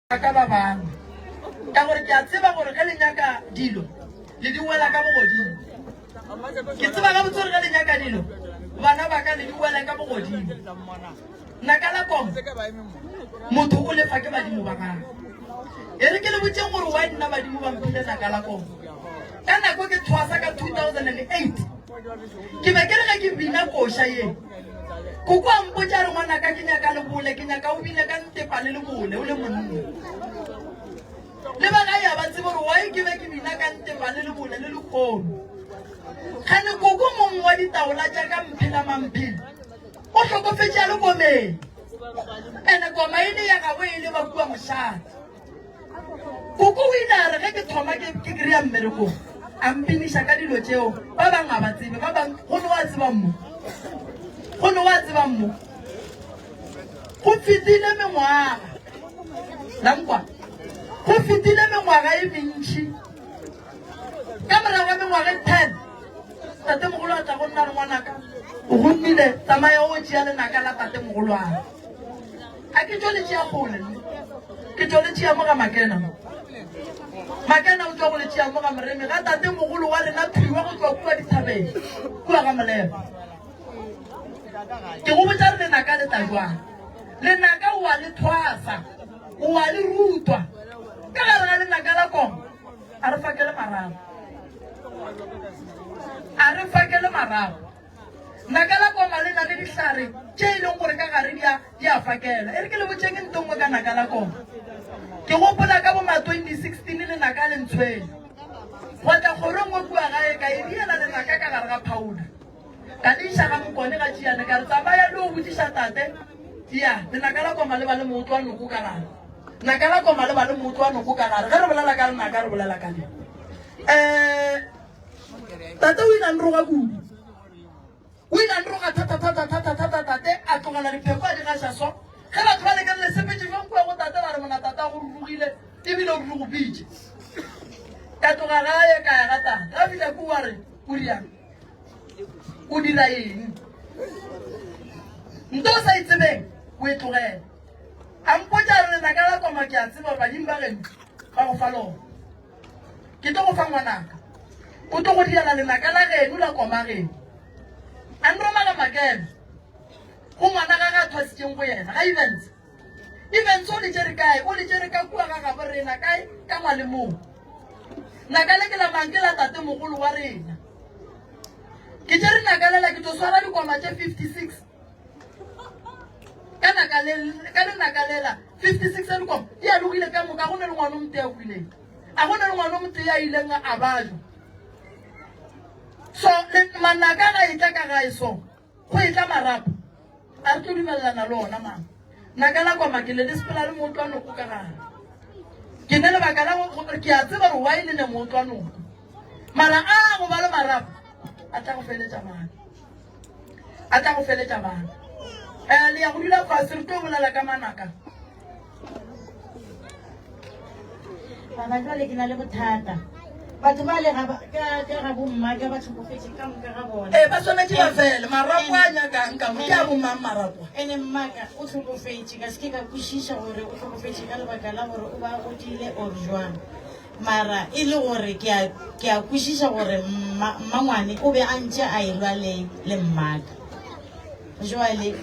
ka ba bang ka gore ke a tseba gore ga le nyaka dilo le di wela ka bogodimo ke tseba ga botsore ga le nyaka dilo bana ba ka le di wela ka bogodimo nna ka la kom motho o lefa ke badimo ba gago e re ke le botseng gore wa nna badimo ba mphile naka la kom ka nako ke tshwasa ka 2008 ke be ke re ga ke bina kosha ye Kuku ampoja re ngwana ka ke nyaka le bole ke nyaka o bile ka ntepa le bole o le monna le ba ga ya ba tsebo re wa ke be ke bina ka ntepa le bole le lekgono khane kuku mongwe wa ditaola tja ka mphela mamphela o hlokofetse le komeng ene koma ile ya ga ile ba bua moshate kuku o ile a re ge ke thoma ke kry-a mmereko a mpinisha ka dilo tseo ba bang a ba tsebe ba bang go no wa tseba mmo Kono wa tseba mmo go fitile mengwaga lankwa go fitile mengwaga e mentši ka morago ga mengwaga 10 tate mogolo a tla go nna re ngwanaka o gonnile tsamaya o tšea lenaka la tate mogolo a ga ke tšo le tšea gole ke tšo le tšea mo ga makena o tšwa go le tšea mo ga moremi ga tate mogolo wa rena thuiwa go tšwa kua dithabeng kua ga moleba ke go botsa re lenaka le tla jwang lenaka o a le thwasa o a le rutwa ka gare ga lenaka la koma a re fakele marago naka la koma le na le dihlare tše e leng gore ka gare di a fakela e re ke le botseng e ntongwe ka naka la koma ke gopola ka boma 2016 lenaka le ntshwele go tla kgorongwe kua gae ka e diela lenaka ka gare ga powder ka disha ga mokone ga tšiane ka re tsamaya le o botsiša tate ya lenaka la koma le ba le motho wa noko ka gare naka la koma le ba le motho wa noko ka gare ge re bolela ka lenaka re bolela ka le tate o ile a nroga kudu o ile a nroga thata tate a tlogela dipheko a di gaša so ge batho ba lekane le sepetse jonkua go tate ba re mona tata go rurugile ebile o ruri go pitše ka tloga gae ka ya ga tate a bile ko wa re o riang o dira eng nto o sa itsebeng o e tlogela a mpotsa re lenaka la koma ke a tseba badimo ba geno ba go fa lona ke tlo go fa ngwanaka o tlo go direla lenaka la geno la koma geno a nromaga makena go ngwana ga ga thwasitseng go yena ga events o le tšere kae o le tšere ka kua ga gabo rena kae ka ngwale moo naka le ke la mang ke la tate mogolo wa rena ke tšere nakalela ke tlo swara dikoma tše 56 ka lenakalela 56 a dikoma di a logile ka moka go ne le ngwana o mote a kwileng a go ne le ngwana o mote a ileng a bajo so manaka ga e tla ka gae so go e tla marapo a re tlo dumelelana le ona mama naka la koma ke le le sepela le motho wa noko ka gare ke ne lebaka la gore ke a tseba gore wa ile ne motho wa noko mara a go ba le marapo a tla go feletša bana le ya go dula fase re tlo bolela ka manaka bana jwale ke na le bothata batho ba le ka bomma ka ba tlhokofetse ka moka ga bona ba tshwanetse ba fele marapo a nyakang ka mo ke a bommang marapo ene mmaka o tlhokofetse ka seke ka kwešiša gore o tlhokofetse ka lebaka la gore o ba godile or jwang mara e le gore ke a kwešiša gore mmangwane o be a ntše a elwa le mmaka jwale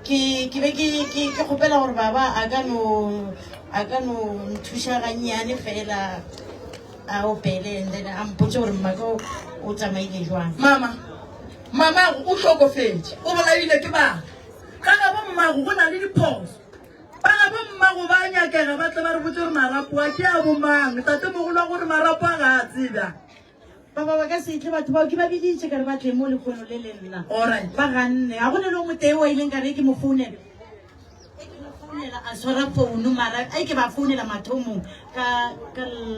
ke be ke kgopela gore baba a ka no nthuša gannyane fela a opele and then a mpotse gore mmaka o tsamaile jwang mama o hlokofetse o bolaile ke bana ka ga bo mmago go na le diphoso ba ga bo mmago ba nyakega ba tle ba re botse gore marapo a ke a bomang tate mogolo wa gore marapo a ga a tseba baba ba ka setle batho bao ke ba biditše ka re ba tle mo lekgono le le nna alright ba ganne ga go ne le motee wa ileng ka re ke mo founela a swara founu mara a ke ba founela mathomong ka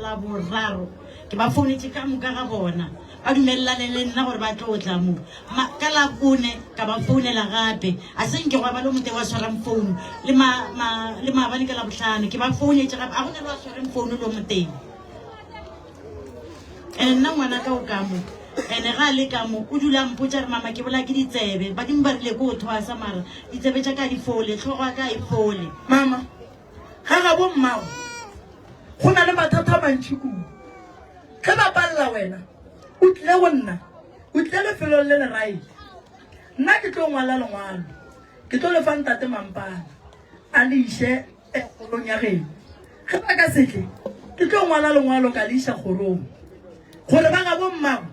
laboraro ke ba founetse ka moka ga bona ba dumelelane le nna gore ba tlo tla mo ka labone ka ba founela gape a senke go ba le mote wa swara founu le maabane ka labohlano ke ba founetse gape a go ne le wa swara founu le moteng nna ngwana ka o ka mo ene ga le ka mo o dula mpotsa re mama ke bola ke ditsebe badimo ba rile ko o thoasa mara ditsebe tsa ka di fole tlhogo ka e fole mama ga ga bo mmago go na le mathata a mantši kudu ge ba palela wena o tlile go nna o tlile lefelong le le raile nna ke tlo ngwala lengwalo ke tlo le fang tate mampane a le ise kgorong ya geno ge ba ka setle ke tlo ngwala lengwalo ka le isa kgorong gore ba ga bo mmago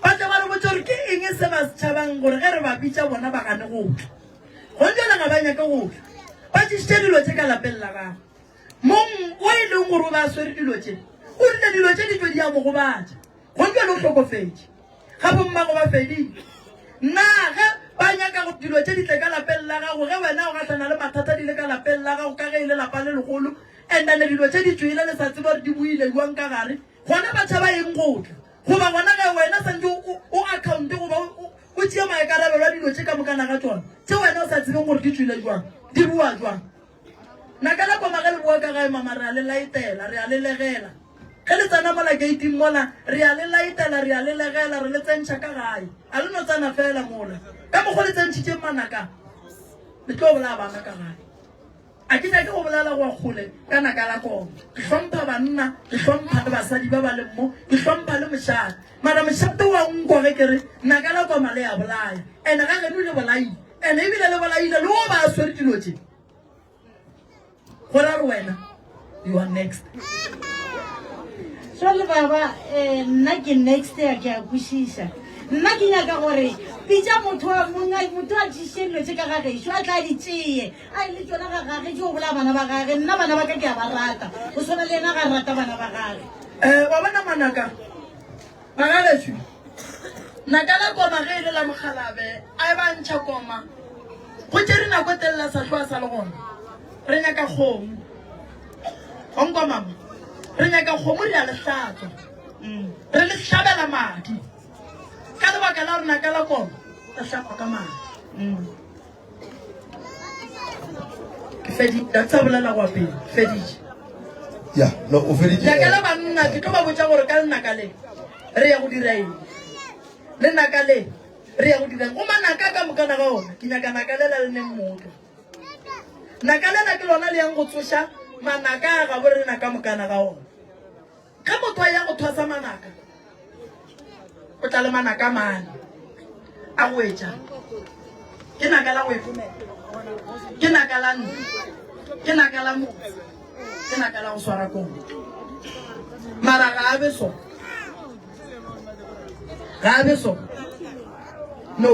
ba tle ba re botse gore ke eng se ba se tšhabang gore ge re ba bitša bona ba gane go tla gonjela ga ba nyaka go tla ba tšisitše dilo tše ka lapeng la gago mong o e leng gore o ba swere dilo tše o rile dilo tše di tlo di ya mo go batša gonjela o tlhokofetse ga bo mmago ba fedile nna ge ba nyaka go dilo tše di tle ka lapeng la gago ge wena o gatlana le mathata di le ka lapeng la gago ka ge e le lapa le legolo andane dilo tše di tswile le sa tsebe gore di buile diwang ka gare gona batšha ba eng go tla goba gona ge wena santse o account goba o tšea maekarabelo a dilo tše ka mokana ga tsona tše wena o sa tsebeng gore di tswile jwang di bua jwang naka la koma ge le bua ka gae mama re a le laetela re a le legela ge le tsana mola gating mola re a le laetela re a le legela re le tsentšha ka gae a le no tsana fela mola ka mokgo le tsentšhitšeng manaka le tlo bola bana ka gae a ke nyake go bolela go kgole ka naka la koma ke hlompha banna ke hlompha le basadi ba ba leng mo ke hlompha le mošate mara mošate wa nkwa ge ke re naka la koma le ya bolaya ande ga geno le bolaile ande ebile le bolaile le o ba swere dilo tše gore a re wena you are next jale baba nna ke next ya ke a kwešiša nna ke nyaka gore pitša motho a tšhiše dilo tše ka gagešo a tla di tšee a e le tsona ga gage ke go bola bana ba gage nna bana ba ka ke a ba rata go swana le ena ga rata bana ba gage wa bona manaka magaletšwi naka la koma ge e le la mogalabe a e bantšha koma go tšere nako telela sa tloa sa le gona re nyaka kgomo gonkwa mama re nyaka kgomo re a le hlatswa re le hlabela madi ka lebaka la gore naka la koma re hlapa ka madi ke fedita tsa bolela go apeng feditše ya no o feditše naka la banna ke tlo ba botša gore ka lenaka le re ya go dira eng le naka le re ya go dirang go manaka ka mokana ga ona ke nyaka naka lela le neng motho naka lela ke lona le yang go tsoša manaka a ga bore naka mokana ga ona ga motho a yang go thosa manaka o tla le manaka mane a go etša ke naka la go efomela ke naka la nna ke naka la motse ke naka la go swara kong mara ga a beso ga a beso no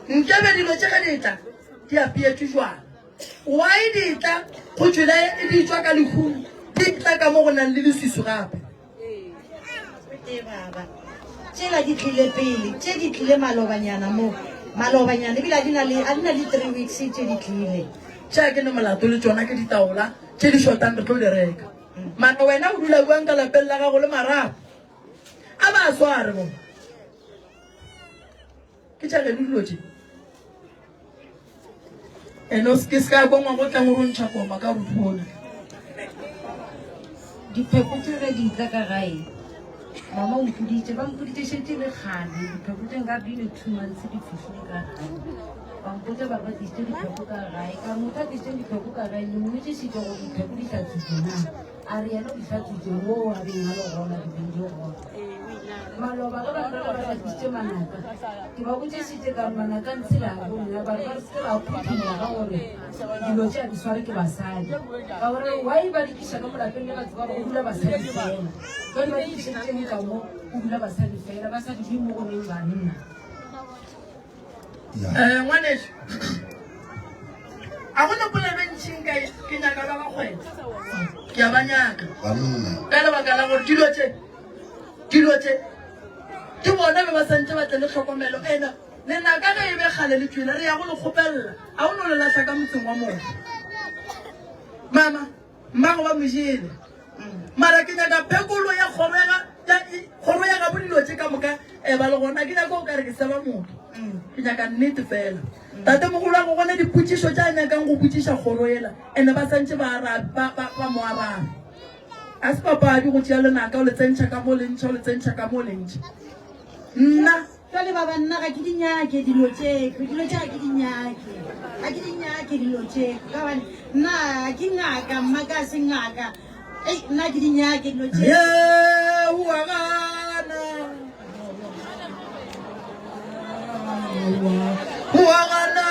nkebe dilo tše ge di tla di apeetše jwana why di tla go tšwela di tswa ka lekhudu di tla ka mo go nang le leswiso gape baba tšela di tlile pele tše di tlile malobanyana mo malobanyana ebile a di na le 3 weeks tše di tlile tša ke ne molato le tsona ke ditaola tše di shotang re tlo di reka mana wena o dula buang ka lapeng la gago le marapo a ba sware mo ke tša geno dilo tše eno ke se ka bongwa go tlang go ntšha koma ka bothona dipheko tse ge di tla ka gae mama o mpoditše ba mpoditše šetse le kgale dipheko tse nka bile 2 months di fihlile ka gae ba mpotsa ba ka tlisitše dipheko ka gae ka motho a tlisitše dipheko ka gae le mmotse sitše gore dipheko di hlatsitše na a re yena di hlatsitše mo a beng a le gona dibeng di gona maloba ga ba ba tlisitše manaka ke ba botse sitše ka manaka ntshela a bona ba re se ba phuthulla ga gore dilo tše a di sware ke basadi ka gore why ba di tliša ka molapeng le batho ba go dula basadi fela ba di ba di tlišetseng ka mo go dula basadi fela basadi di mo go neng banna ngwaneso a gona polebentšheng kae ke nyaka ba bakgwena ke a ba nyaka ka lebaka la gore dilo tše ke bona be ba santse ba tle le tlhokomelo ena le naka ge e be kgale le tswile re ya go le kgopelela a o ne o le latlha ka motseng wa motho mama mmago ba mojele mara ke nyaka phekolo ya kgoro ya gabo dilo tše ka moka ba le gona ke nyaka o kare ke seba motho ke nyaka nnete fela tate mogolo wa go gona dipotšišo tša a nyakang go botšiša kgoro ela ande ba santse ba mo arabe a se papadi go tšea lenaka o le tsentšha ka mo lentšha o le tsentšha ka mo lentšha nna jale ba banna ga ke dinyake dilo tseko dilo tša ke dinyake ga ke dinyake dilo tseko ka bane nna ke ngaka mma ka se ngaka nna ke dinyake dilo tseko ye wa gana wa gana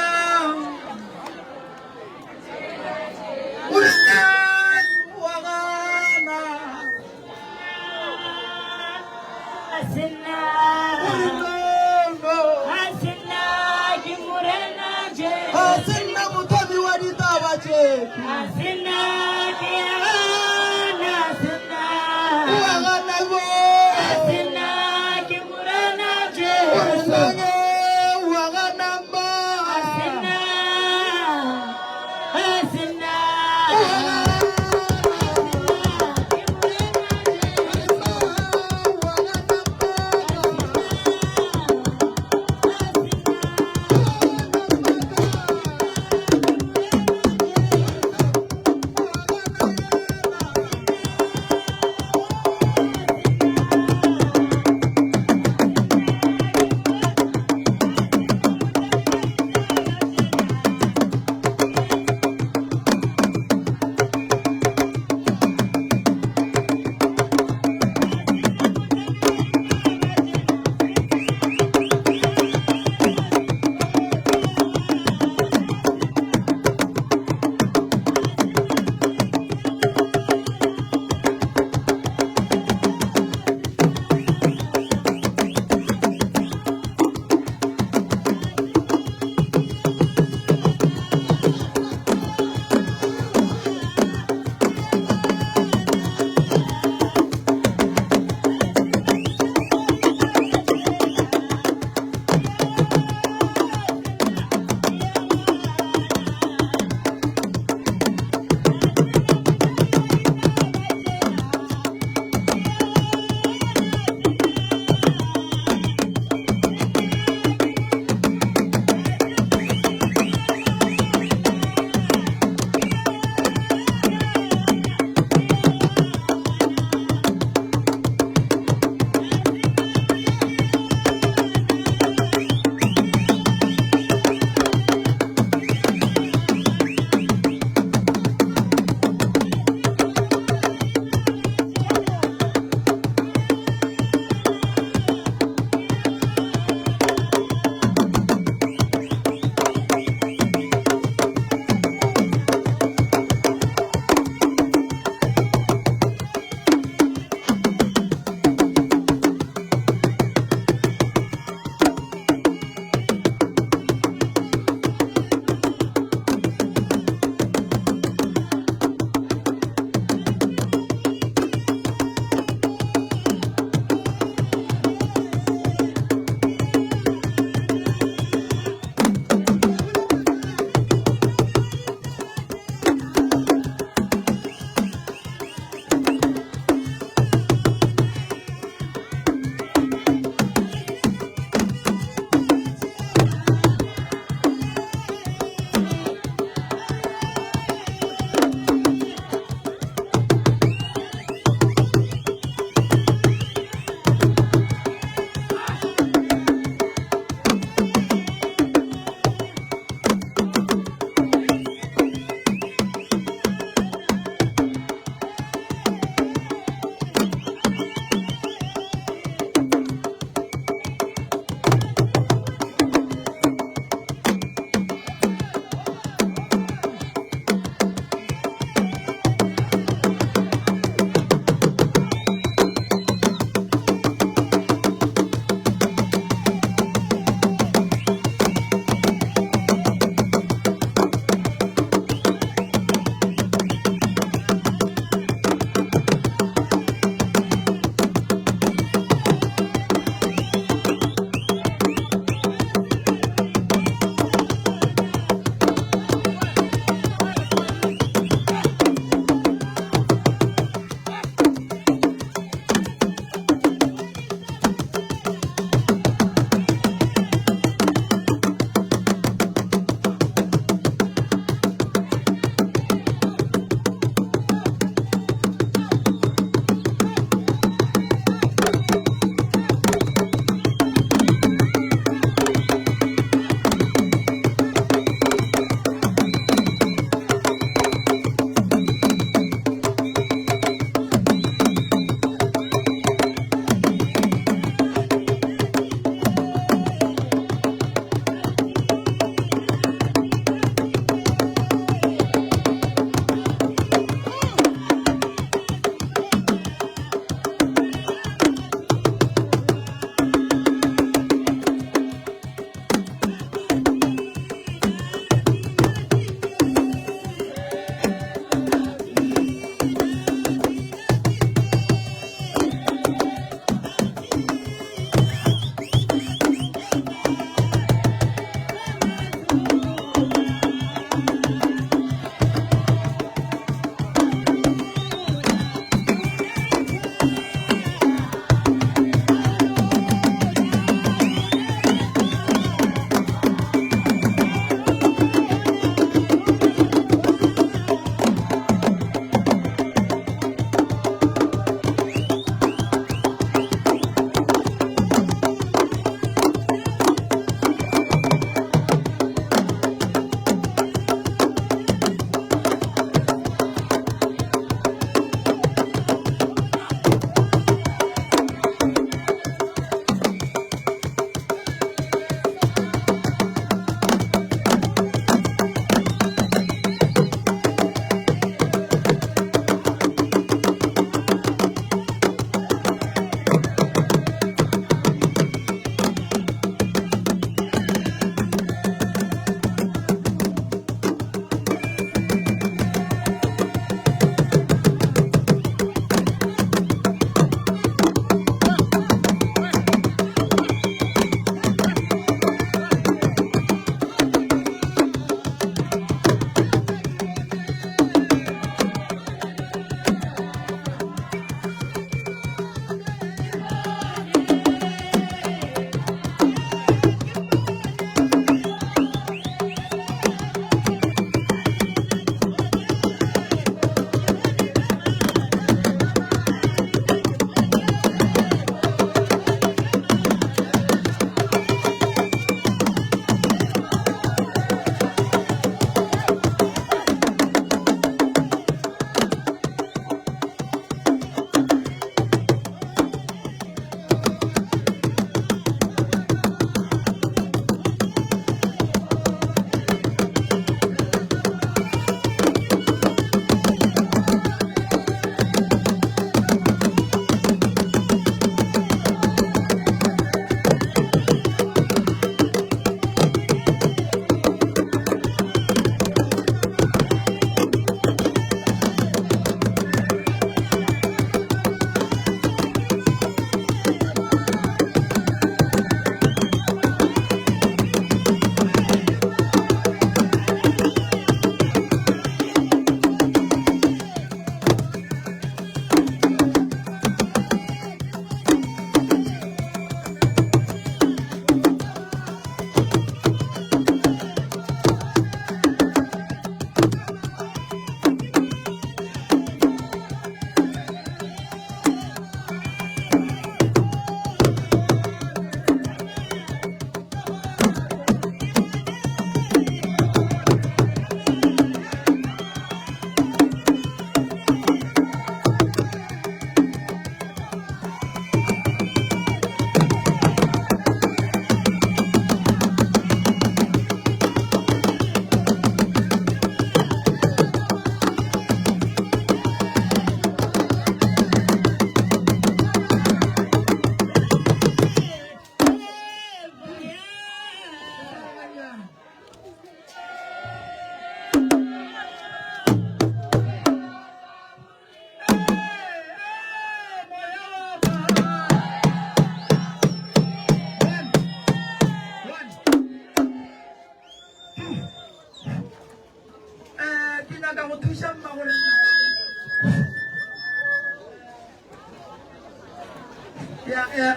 ke nyaka go thuša mmagore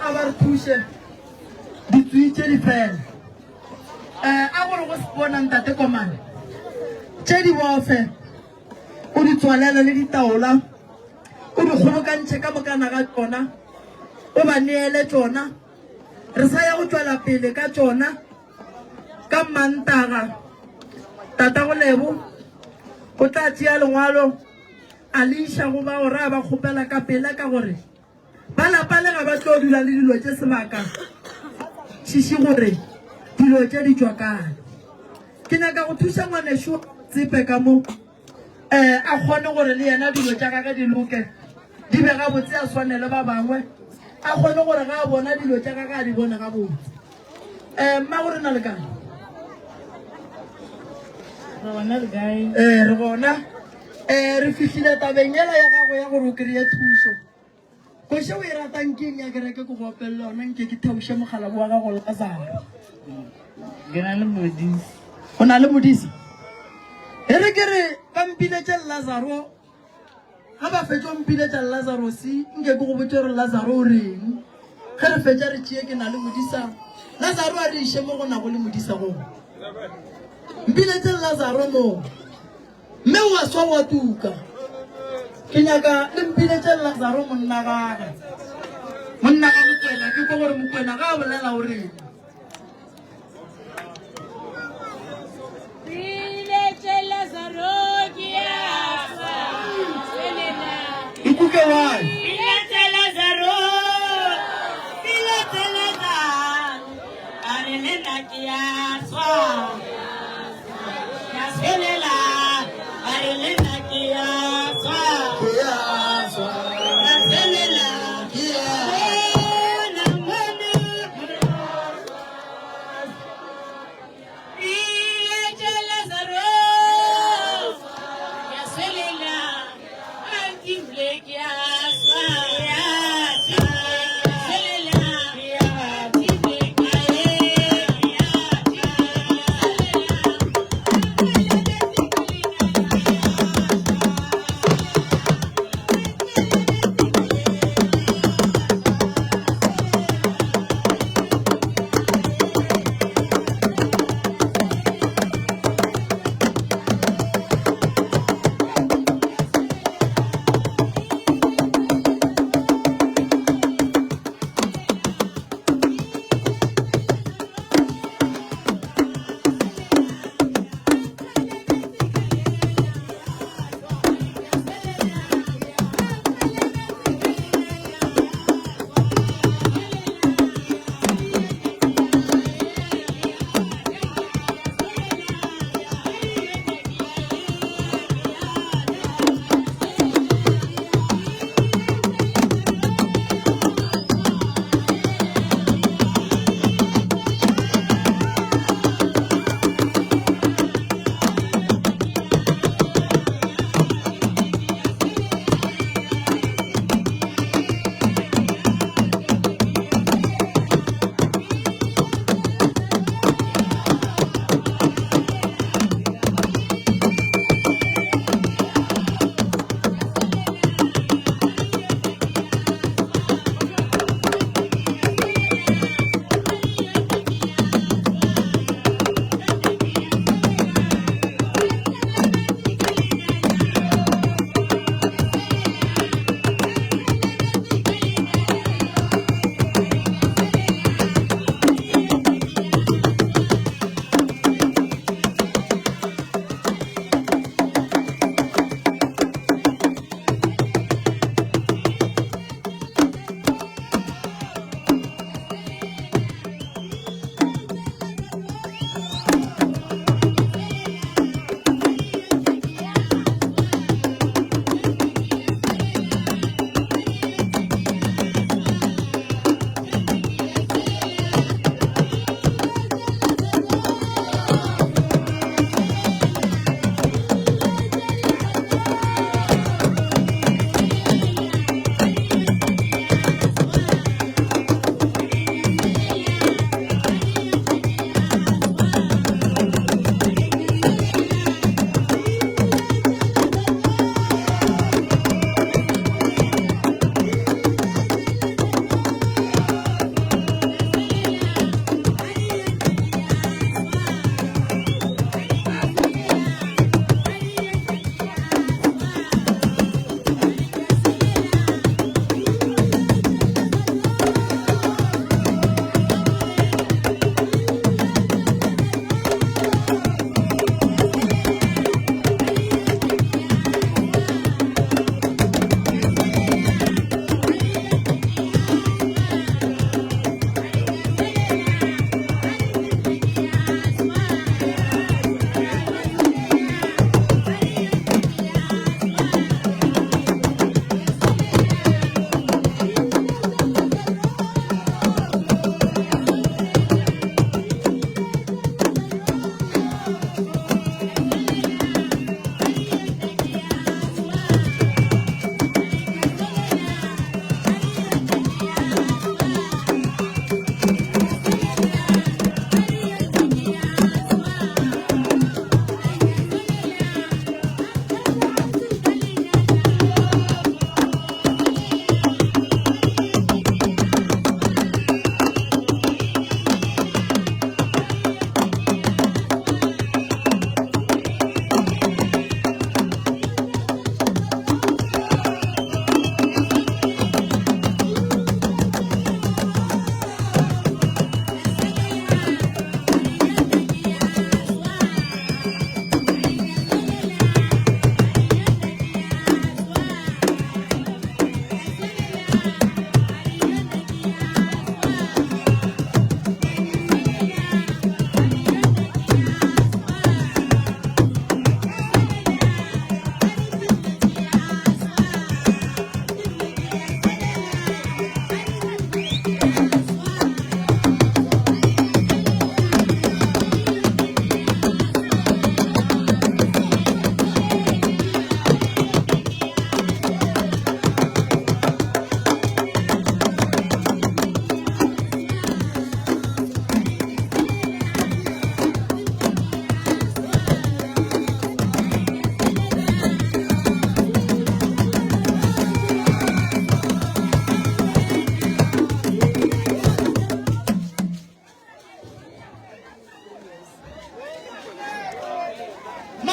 a ba re thuše ditsui tše di fela a gore go se bonang tate komane tše di bofe o di tswalele le ditaola o di kgobokantšhe ka mokana ga tsona o ba neele tsona re sa ya go tswela pele ka tsona ka Mantaga tata go lebo o tla tšea lengwalo a le iša go ba gore a ba kgopela ka pele ka gore ba lapa le ga ba tlo dula le dilo tše sebaka šiši gore dilo tše di tšwa kae ke nyaka go thuša ngwanešo tsepe ka mo a kgone gore le yena dilo tša gage di loke di be gabotse a swane le ba bangwe a kgone gore ga a bona dilo tša gage a di bone gabotse mma gore na le kae re gona re fihlile tabeng ela ya gago ya gore o kry-e thuso koše o e ratang ke eng ya kereke ko go opelele ona nke ke theoše mogala wa gago Lazaro o na le modisi e re ke re ba mpiletše Lazaro ga ba fetša mpiletša Lazaro se nke ke go botse gore Lazaro o reng ge re fetša re tšee ke na le modisa Lazaro a re iše mo go nago le modisa go mpiletše Lazaro mo mme wa swa wa tuka ke nyaka le mpiletše Lazaro monna gaga Mokwena ke ko gore Mokwena ga a bolela o reng ikuke wae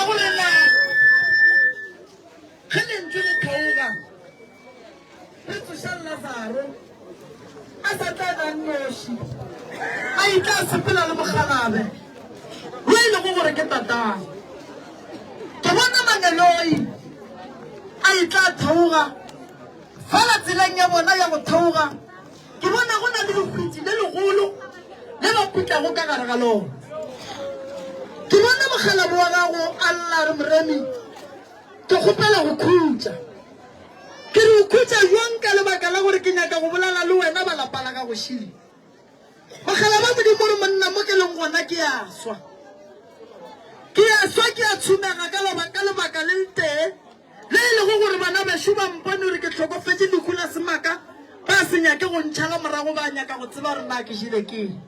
Magolela ge lentswe le theoga re tsoša Lazaro a sa tla nang noši a itla a sepela le mokgalabe o ile go gore ke tatang ke bona maneloi a itla a theoga fela tseleng ya bona ya go theoga ke bona go na le lekgwiti le legolo le ba putlago ka gare ga lona ke bona mokgalabe wa gago a lla re moremi ke kgopela go khutša ke re o khutša jwang ka lebaka la gore ke nyaka go bolala le wena ba lapa la ka go šile mokgalabe modimo re monna mo ke leng gona ke a swa ke a tshumega ka lebaka le ntee le e lego gore bana bešo ba mpone gore ke tlhokofetse lehu la semaka ba se nyake go ntšhala morago ba nyaka go tseba gore na ke šile keng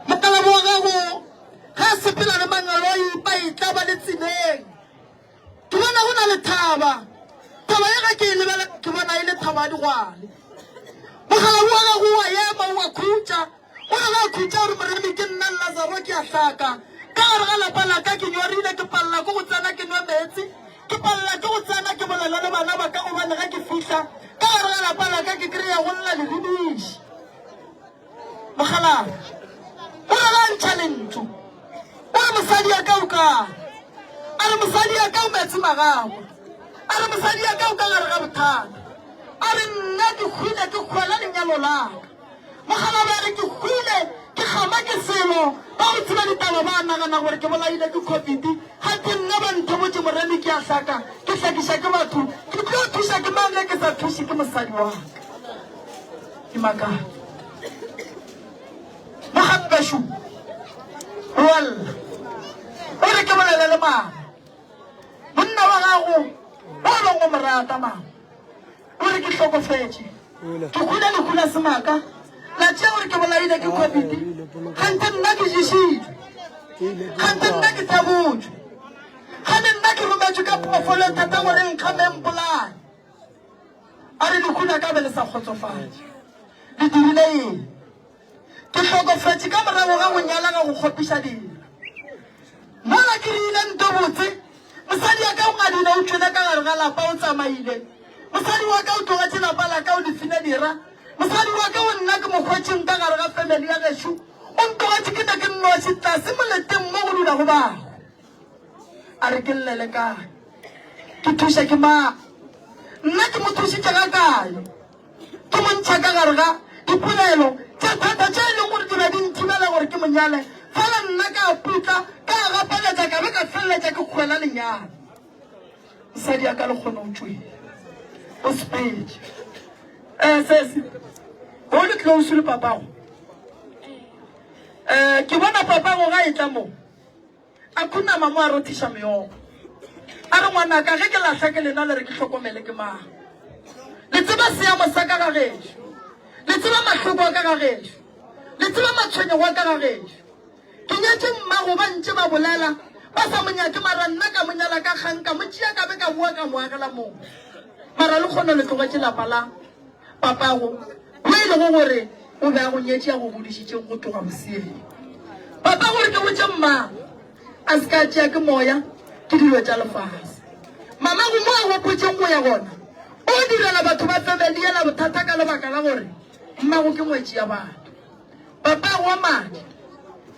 mokgalabe wa gago ga a sepela le mangeloi ba itla ba le tseleng ke bona go na le thaba ya ga ke e lebela ke bona e le thaba ya digwale mokgalabe wa gago wa ema wa khutša o ga a khutša gore moremi ke nna Lazaro ke a hlaka ka gare ga lapa la ka ke nyorile ke palela ke go tsena ke nwa metsi ke palela ke go tsena ke bolela le bana ba ka gobane ga ke fitlha ka gare ga lapa la ka ke kry-a go lla lehudiši mokgalabe o re ga ntšha lentso o re mosadi ya ka o kae a re mosadi ya ka o metsi magago a re mosadi ya ka o ka gare ga bothata a re nna ke hwile ke kgwela lenyalo laka mokgalabe a re ke hwile ke gama ke selo ba go tseba ditaba ba nagana gore ke bolaile ke COVID ga ke nna ba nthobotse moremi ke a hlaka ke hlakiša ke batho ke tlo thuša ke mang ke sa thuše ke mosadi wa ka ke makala mogampešo walla o re ke bolele le mama monna wa gago o leng o morata mama o re ke hlokofetše ke hwile lehu la semaka la tšea gore ke bolaile ke COVID gante nna ke ješitšwe gante nna ke tabotšwe gane nna ke rometšwe ka phoofolo thata gore nkgameng polane a re lehu la ka be le sa kgotsofatše le dirile eng ke hlokofetše ka morago ga go nyala ga go kgopiša dilo mola ke rile nto botse mosadi ya ka o ngadile o tšwele ka gare ga lapa o tsamaile mosadi wa ka o tlogetše lapa la ka o lefine dira mosadi wa ka o nna ke mokgwetšeng ka gare ga family ya gešo o ntlogetše ke ne ke nnoši tlase moleteng mo go dula go bago a re ke llele kae ke thuša ke mang nna ke mo thušitše ga kae ke mo ntšha ka gare ga dipolelo tša thata tša e leng gore di be di nthibela gore ke monyale fela nna ka putla ka gapeletša ka be ka feleletša ke kgwela lenyalo mosadi ya ka le kgone o tšwele o sepedi sese go le close le papago ke bona papago ga e tla mo a khunama mo a rothiša meogo a re ngwanaka ge ke latlha ke lena le re ke tlhokomele ke mang le tseba seamo sa ka ga gešo le tseba mahloko a ka ga gešo le tseba matshwenyego a ka ga gešo ke nyatše mmago ba ntše ba bolela ba sa monyake mara nna ka monyala ka kgang ka mo tšea ka be ka bua ka moagela moo mara le kgone le tlogetše lapa la papago o e le go gore o be a go nyetše ya go godišitšeng go tloga bosieng papa gore ke botše mma a se ka tšea ke moya ke dilo tša lefase mama go mo a gopotšeng go ya gona o direla batho ba family ela bothata ka lebaka la gore mmago ke ngwetši ya batho papa wa madi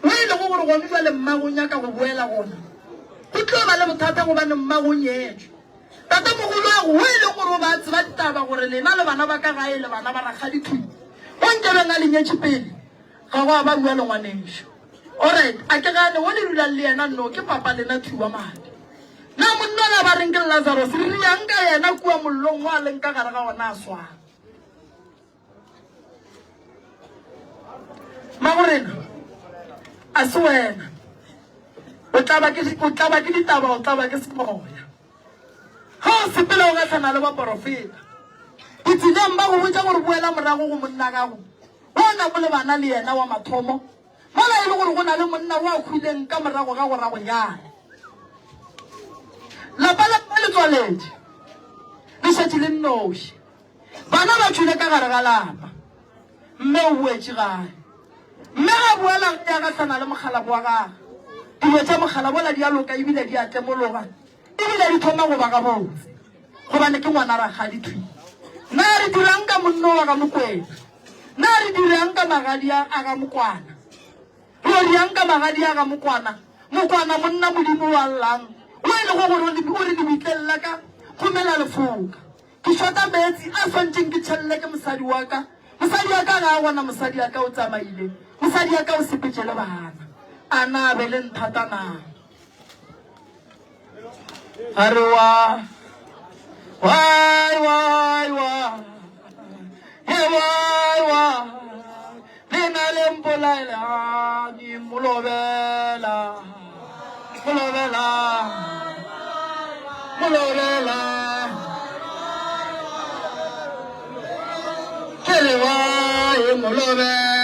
o e le go gore gone jwa le mmago nyaka go boela gona go tlo ba le bothata gobane mmago nyetšwe tata mogolo a go o e le gore o ba tseba ditaba gore lena le bana ba ka gae le bana ba raga dithui o nkebeng a lenyetše pele ga go a ba bua le ngwanešo alright a ke gane o le dulang le yena nno ke papa lena thuba madi na monna la ba reng ke Lazarus re riang ka yena kua mollong wa leng ka gare ga gona a swang magorena a se wena o tlaba ke ditaba o tlaba ke semoya ga o sepela o gatlhana le baporofeta ditseleng ba go botsa gore boela morago go monna gago o na mo le bana le yena wa mathomo mola e le gore go na le monna o a khwileng ka morago ga go rago nyana lapa la le tswaletše le šetše le nnoši bana ba tšwile ka gare ga lapa mme o boetše gae mme ga boela ya gatlhana le mogalapo wa gage dilo tša mogala bola di a loka ebile di a temologa ebile di thoma go ba ka botse gobane ke ngwana Rakgadi Thwi. Na re dirang ka monno wa ka Mokwena, na re dirang ka magadi a ga Mokwana, re dirang ka magadi a ga Mokwana monna Modimo wa llang o ile go gore o re di bitlela ka khomela lefoka ke shota metsi a swantšeng ke tšhelle ke mosadi wa ka ga a bona mosadi ya ka o tsamaile, mosadi ya ka o sepetše le bana a na be le nthata na a re wai lena le mpolaela di molobela ke le wai molobela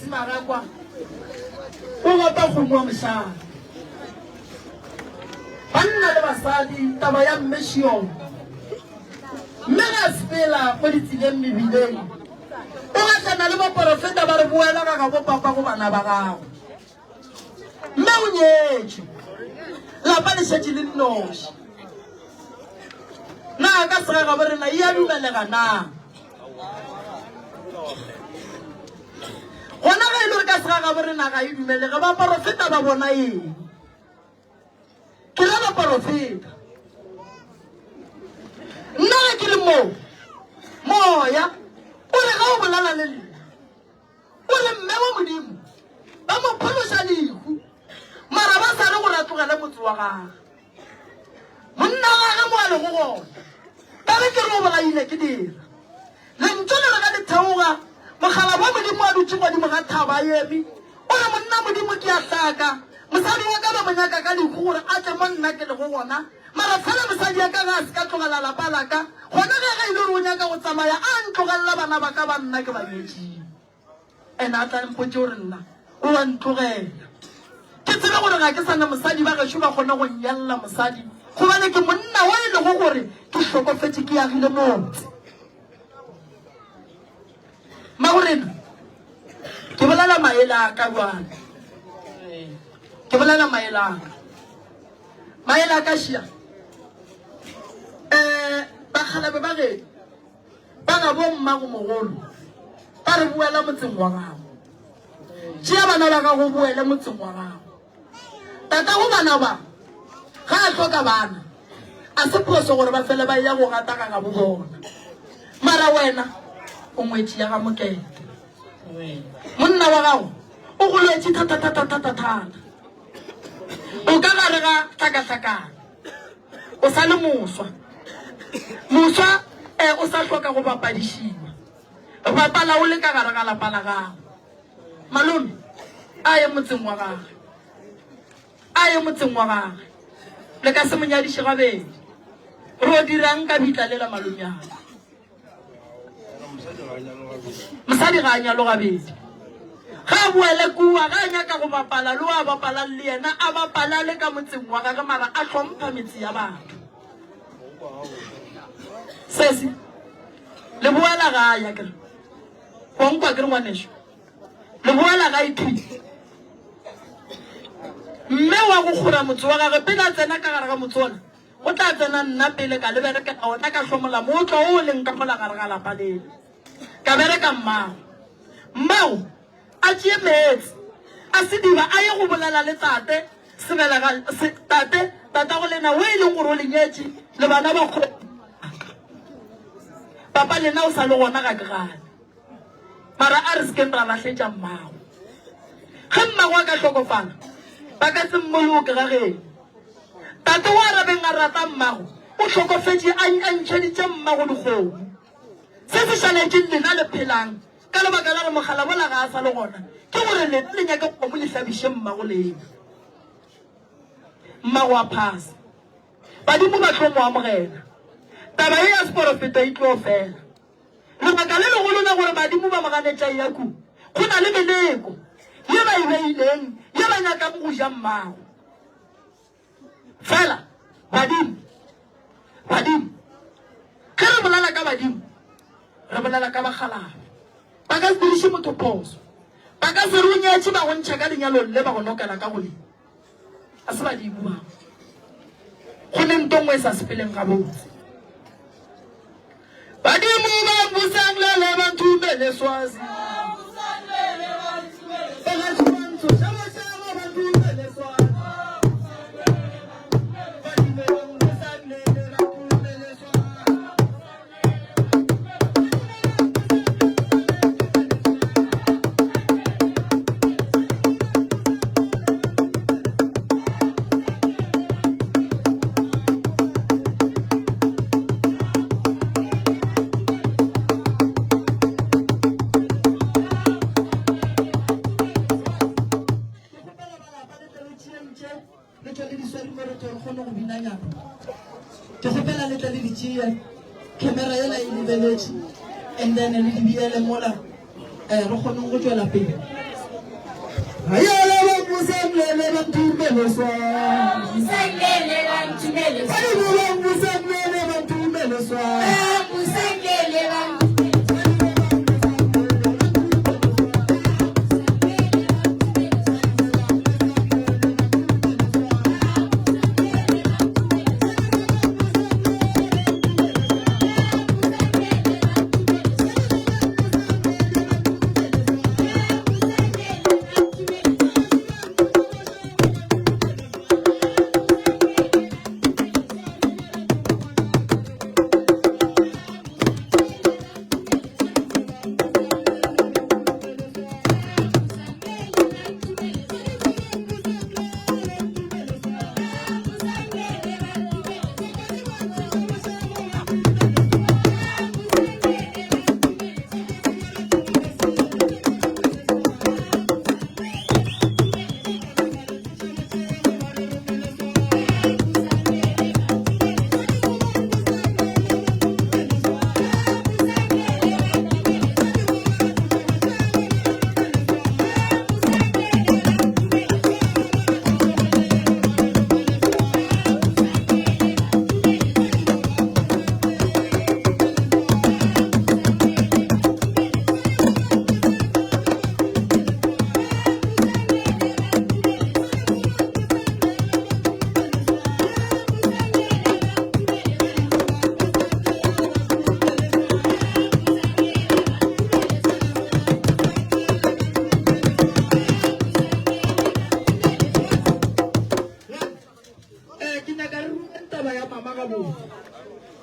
Maragwa o gata go mo mosha banna le basadi taba ya mmeshio mena spela go ditsileng mebileng o gatlana le baporofeta ba re boela ka go papa go bana ba gago mme o nyetše lapa le šetše le nnoši na ka sega bo rena e a dumelega na gona ga ile re ka sega bo rena ga e dumelega baporofeta ba bona eng ke la baporofeta nna ke le moya o re ga o bolala le lena o le mme wa Modimo ba mo phološa lehu mara ba sa re go ratlogele motse wa gage monna wa gage mo a le go gona ba be ke re o bolaile ke dira lentso le re ka letheoga mogala wa Modimo a dutse godimo ga thaba emi o re monna Modimo ke a hlaka mosadi wa ka ba monyaka ka lehu gore a tle mo nna ke le go gona mara fela mosadi ya ka ga a se ka tlogela lapa laka gona ge ga ile re o nyaka go tsamaya a ntlogelela bana ba ka ba nna ke ba nyetseng ene a tla mpotse gore nna o wa ntlogela ke tsebe gore ga ke sana mosadi ba gešo ba kgone go nyelela mosadi gobane ke monna wa e lego gore ke tlhokofetse ke agile motse magorena ke bolela maele a ka jwane ke bolela maele a ka šia bakgalabe ba gedi ba ga bo mmago mogolo ba re boela motseng wa gago tšea bana ba ka go boele motseng wa gago tata go bana ba ga a hloka bana a se phoso gore ba fele ba ya go gata ka ga bo bona mara wena o ngwetši ya ga Mokete monna wa gago o go lwetše thata o ka gare ga tlhakatlhakana o sa le moswa o sa hloka go bapadišiwa bapala o le ka gare ga lapa la gago malome a ye motseng wa gage le ka se monyadiše gabedi re o dirang ka bitla lela malome ya mosadi ga a nyalo gabedi ga a boele kua ga a nyaka go bapala le wa bapala le yena a bapala le ka motseng wa gage mara a hlompha metsi ya batho sese le boela ga ya kere konkwa kere ngwanešo le boela ga Ithwi mme wa go kgora motse wa gage pele a tsena ka gare ga motse ona o tla tsena nna pele ka leberekela ona ka hlomola motlo o leng ka mola gare ga lapa lele ka bereka mmago a tšee metsi a sediba a ye go bolela le tata go lena o e leng gore o lenyetše le bana ba papa lena o sa le gona ga ke gane mara a re sekeng ra lahletša mmago ge mmago a ka tlhokofala ba ka se mmoloke ga geno tate o arabeng a rata mmago o tlhokofetše a ntšheditše mmago dikgomo se se shaletseng lena le phelang ka lebaka la re mogala bola ga a sa le gona ke gore le nyaka go mo le hlabiše mmago lena mmago a phasa badimo ba tlo mo amogela taba e ya seporofeta e tlo fela lebaka le legolo la gore badimo ba moganetša yaku go na le meleko ye ba e beileng ye ba nyakang go ja mmago fela badimo ge re bolela ka badimo re bolela ka bagalaga ba ka se diriše motho phoso ba ka se re o nyetše ba go ntšha ka lenyalong le ba go nokela ka goleng a se badimo bao go ne ntongwe e sa sepeleng ga botse badimo ba busang le banthumele swazi camera yela e lebeletse and then le dibiele mola re kgoneng go tswela pele ayala ba musamlele ba ntumele swa musamlele ba ntumele swa ayala ba musamlele ba ntumele swa musamlele ba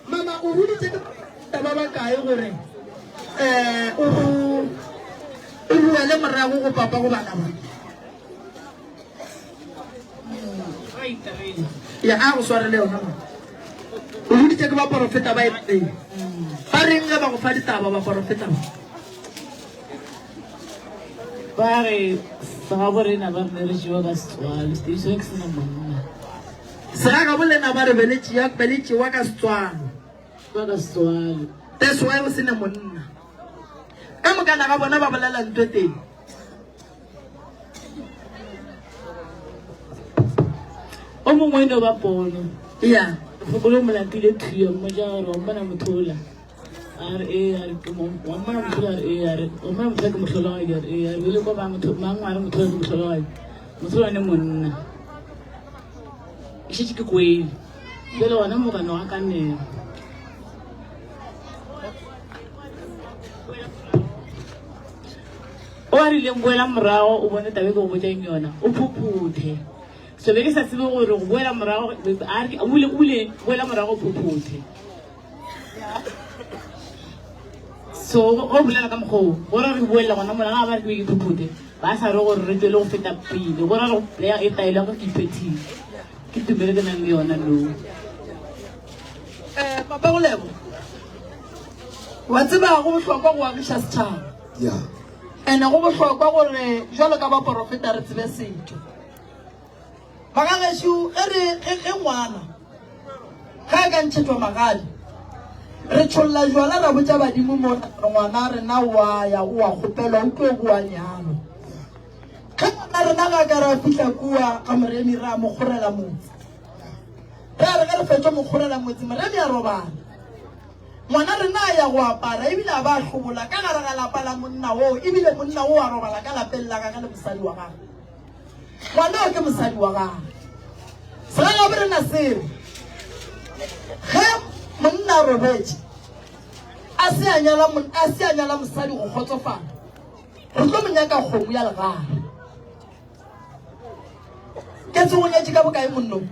mama o huditse ka ba ba kae gore o buele morago go papa go bana ba ya a go sware le yona o huditse ka ba profeta ba e ba reng ga ba go fa ditaba ba profeta ba re sa bo rena ba re jiwa ka Setswana station ke sena monna sega ga bolena ba re beletši wa ka Setswana that's why o sena monna ka mokana ga bona ba bolela ntwe teng o mongwe no ba pono ya go go mo lapile thuya mo ja gore o bona mothola are ke mo mama mothola are o mama mothola ke mothola wa are le go ba mothola mangware mothola ke mothola wa mothola ne monna ke ke kwele le wona mo bana wa ka nne o a rile mboela morago o bone tabe go botseng yona o phuphuthe so be ke sa tsebe gore go boela morago a re ule boela morago phuphuthe so o bolela ka mokgo gore re boela gona mola ga ba re ke phuphuthe ba sa re gore re tswele go feta pele gore re playa e taelo ka ke iphethile ke tumele ke nang le yona lo papa go lebo wa tseba go bohlokwa go agisha setšhaba Yeah. ene go bohlokwa gore jalo ka ba profeta re tsebe setho magagesho ge ngwana ga ka ntšhetšwa magadi re tšholla jwala ra botša badimo mo ngwana rena wa ya go wa kgopelwa o tlo boa nyalo ge ngwana rena ga ka ra fitlha kua ka moremi ra mo kgorela motse re ge re fetša mo kgorela motse moremi a robala ngwana rena a ya go apara ebile a ba hlobola ka gare ga lapa la monna oo ebile monna oo a robala ka lapeng la gage le mosadi wa gage ngwana o ke mosadi wa gage sega gabe rena sere ge monna a robetse a se a nyala mosadi go kgotsofala re tlo monyaka kgomo ya legare ke tse go nyatše ka bokae monnong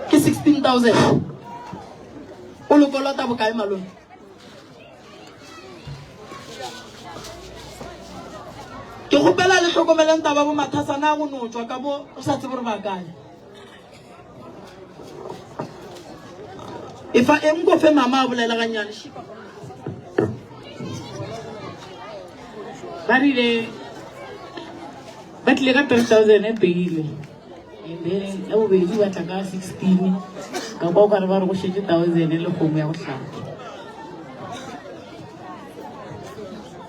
ke 16,000 o lokolota bokae malome ke gopela le hlokomeleng taba bo mathasana a go no tswa ka bo o sa tsebe re bakae efa eng go fe mama a bolela ganyane shipa ba rile ba tlile ka 3,000 e peile and then ya bobedi ba tla ka 16 ka kwa o kare ba re go shetse 1,000 le kgomo ya go tlhapa.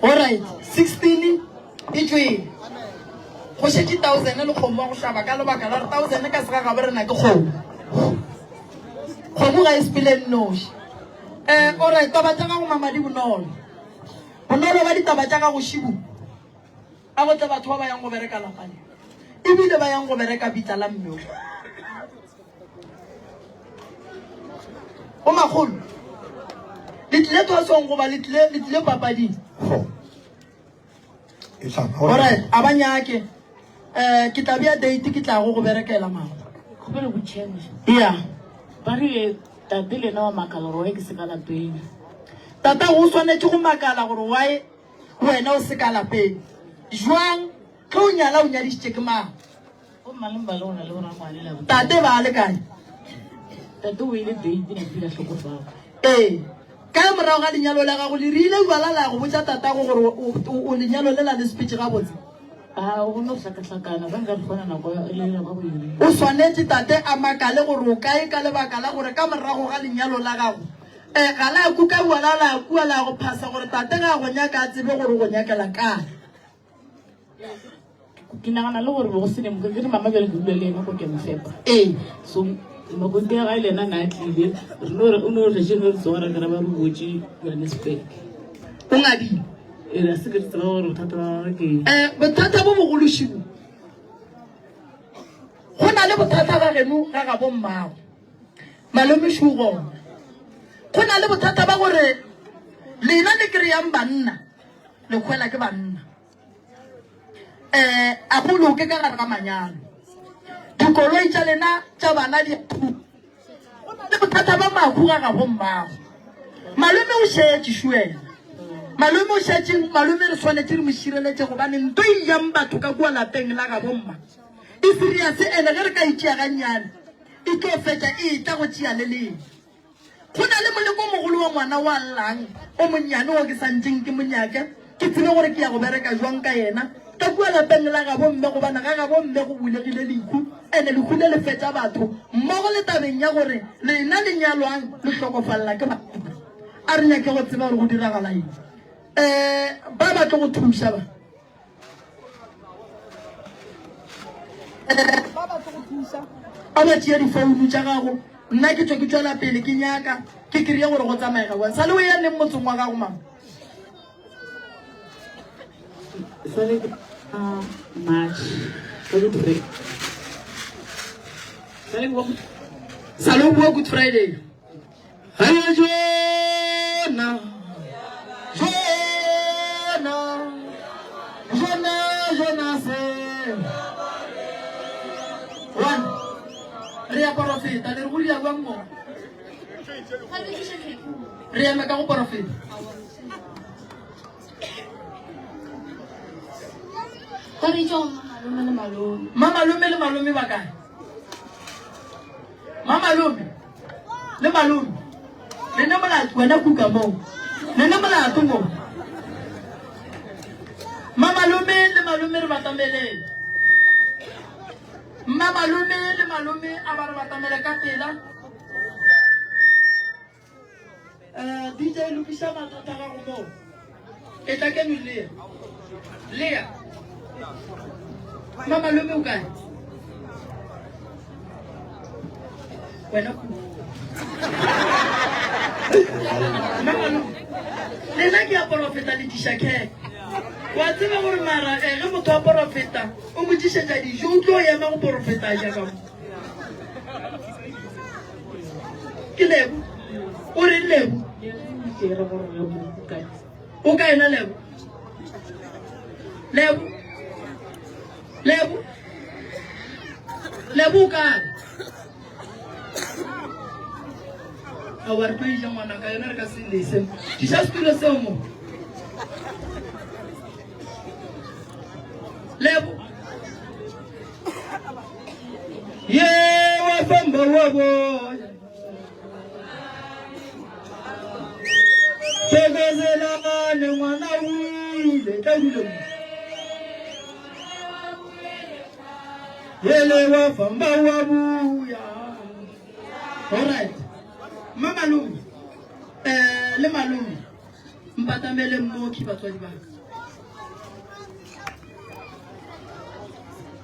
alright 16 e tswe go shetse 1,000 le kgomo ya go tlhaba ka lebaka la 1,000 ka sega ga re na ke kgomo ga e sepele noši alright taba tša ga go mamadi bonolo ba ditaba tša ga go šibu a go tle batho ba ba yang go bereka lapane ebile ba yang go bereka bitla la mmeo o magolo le tlile thosong goba le tlile papading alright a ba nyake ke tla bea date ke tla go berekela mago Go be le go change. ya Ba rile tate le na wa makala gore ke se ka lapeng. tata go swanetse go makala gore wae wena o se ka lapeng jwang ge o nyala o nyadišitše ke mang O maleng ba le ona le bona ngwane la. tate ba le kae Tate o ile date na pila tlhokofago. ee ka morago ga lenyalo la gago le rile bala la go botsa tatago gore o lenyalo le la le sepetse ga botse Ah, o no hlakahlakana ba nka re fona nako e le ba go ile. o swanetse tate a makale gore o kae ka lebaka la gore ka morago ga lenyalo la gago ga la kuka wala la kua la go phasa gore tate ga go nyaka a tsebe gore go nyakela kae Ke nagana le gore bo go sene mo ke re mama bele dule le ena go ke mfepa. ee So mo go ke ga ile na na tlile re no no re jeno re tsora ka ba re botse yone spec. o ngadile E ra se ke tsaba gore thata ba ke. bothata bo bogoloshibo go na le bothata ga geno ga ga bommago malomešo gona go na le bothata ba gore lena le kry-ang banna le kgwela ke banna a go loke ka gare ga manyalo dikoloi tša lena tša bana di go na le bothata ba mahu ga ga bommago malome o šetše šuela malome o šetšeng malome re tshwanetse re mo šireletse gobane nto e yang batho ka kua lapeng la ga bomma e serious ene ge re ka itšea gannyane e tlo fetša e tla go tšea le leng go na le moleko mogolo wa ngwana wa llang o monnyane o ke santseng ke monyake ke tsebe gore ke ya go bereka jwang ka yena ka kua lapeng la ga bomme gobane ga ga bomme go bulegile lehu ene lehu le le fetša batho mmogo le tabeng ya gore lena le nyalwang le hlokofalela ke batho a re nyake go tseba gore go diragala eng ba batle go thusa ba batle go thusa a ba tšea difounu tša gago nna ke tswa ke tswela pele ke nyaka ke kry-e gore go tsamaega bone sa le o yaneng motseng wa gago mama Sale March. sa le o bua good friday hayo jona se one re ya porofeta le re go dia bang mo re eme ka go porofeta Mama Lume le Malume ba kae? Mama Lume le Malume le ne mola wena kuka mo ne mola tungo. Mama Lume le Malume re batamele. Mama Lume le Malume a ba re batamele ka pela. DJ Lukisha matata ga go mo. E tla ke Lea. Lea. Mama Lume o kae? Wena ku. Mama Lume. Le nna ke a profeta le dishake. Wa tseba gore mara ge motho a profeta o mo disetsa dijo o tlo ya ma go profeta ja ka mo. Ke lebo. O re lebo. O kae na lebo? Lebo. Lebo. Lebo kae? Awar pe ja ngwana ka yona re ka se lese. Di sa stulo se mo. Lebo. Ye wa famba wa boy. Tegezela ne ngwana ule tawilo. Yele wa famba wa buya. All right. Mama Lume. Le Malume. Mpatamele mo ki batswadi ba.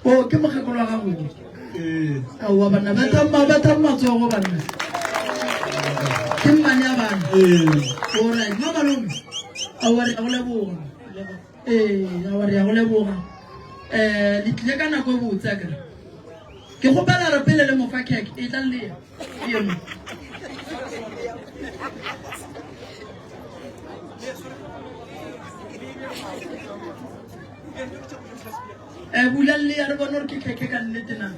O ke mo khekolo ga go. Awa bana ba tama tsogo bana. Ke mmanya bana. All right. Mama Lume. Aware a go leboga. Aware a go leboga. Le tle kana go botsa ka. Ke go bala re pele le mo fa keke e tla le yeno. Bulalle ya re bona re ke keke ka nnete na.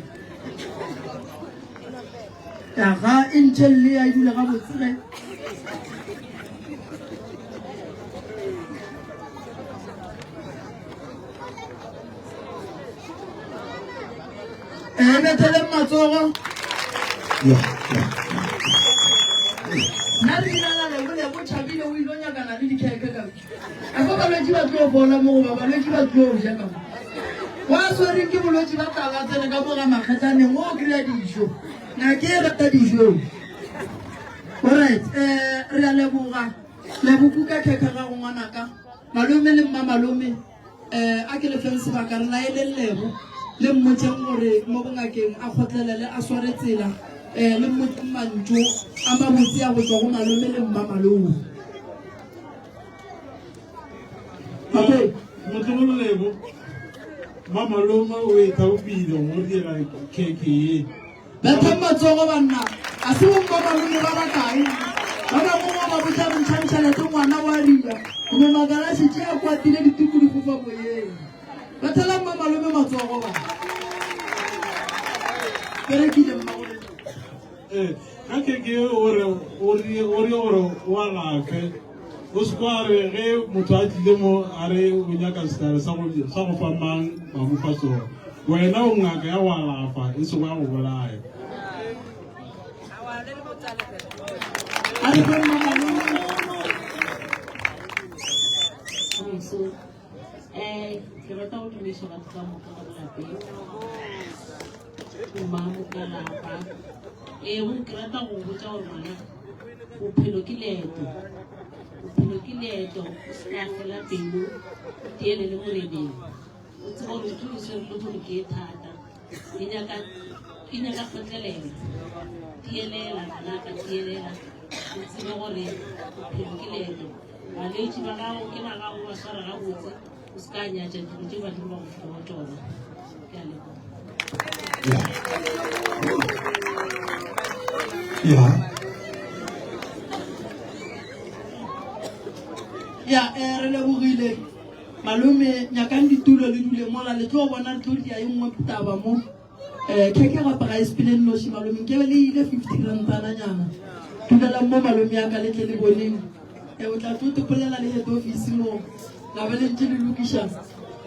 Ya ga intelle ya dula ga botsire. Metele matsogo. Na re dinala le bole go thabile o ilo nya kana le dikeke ka. A go ba le di ba tlo bona mo ba le di ba tlo ja ka. Wa so re ke bolotsi ba tala tsene ka boga makgatlane mo kry dijo. Na ke rata dijo. Alright, re a leboga. Le bukuka keke ga go ngwana ka. Malume le Mama Lume a ke le fense ba ka re la ile lebo. Le mmoteng gore mo bongakeng a khotlelele a sware tsela le motmanjo a mabotsi a go tswa go Malume le Mama Lume. Okay, motlogololebo Mama Lume o e taupile go dira keke ba thamba tsogo banna a se bo Mama Lume ba bakae ba ba mo ba botsa ntšhantšhala tse ngwana wa ria go magala se tšea kwatile ditukudi go fa boyeng ba thala Mama Lume matsogo ba pere ke le mmagole ka keke ore wa lake o skware ge motho a tlile mo a re o nyaka setare sa go fa mang ba mo fa sona wena o ngaka ya wa lafa e se go go bolaya a re go Mama Lume So, ke rata go dumedisa batho ka moka ga lapeng. Mama ka lapa. Ke rata go botsa gore ngwana bophelo ke leeto. Bophelo ke leeto, o se ka fela pelo, o tiele le moreneng. O tseba gore ntho e se re gore ke thata. E nyaka kgotlelela. Tielela ngwanaka, tielela. O tsebe gore bophelo ke leeto. Balwetse ba gago ke ba gago ba swara ga botse o se ka nyatša dilo tse badimo ba go fika go tsona. Ke a leboga. Ya re lebogile Malume nyakang ditulo le dule mola le tlo bona tlo dia engwe taba mo keke ga paga espileng noši Malume ke be le ile 50 rantana nyana tulela mo Malume ya ka le tle le boneng o tla tlo topolela le head office mo la ba le ntse le lokisha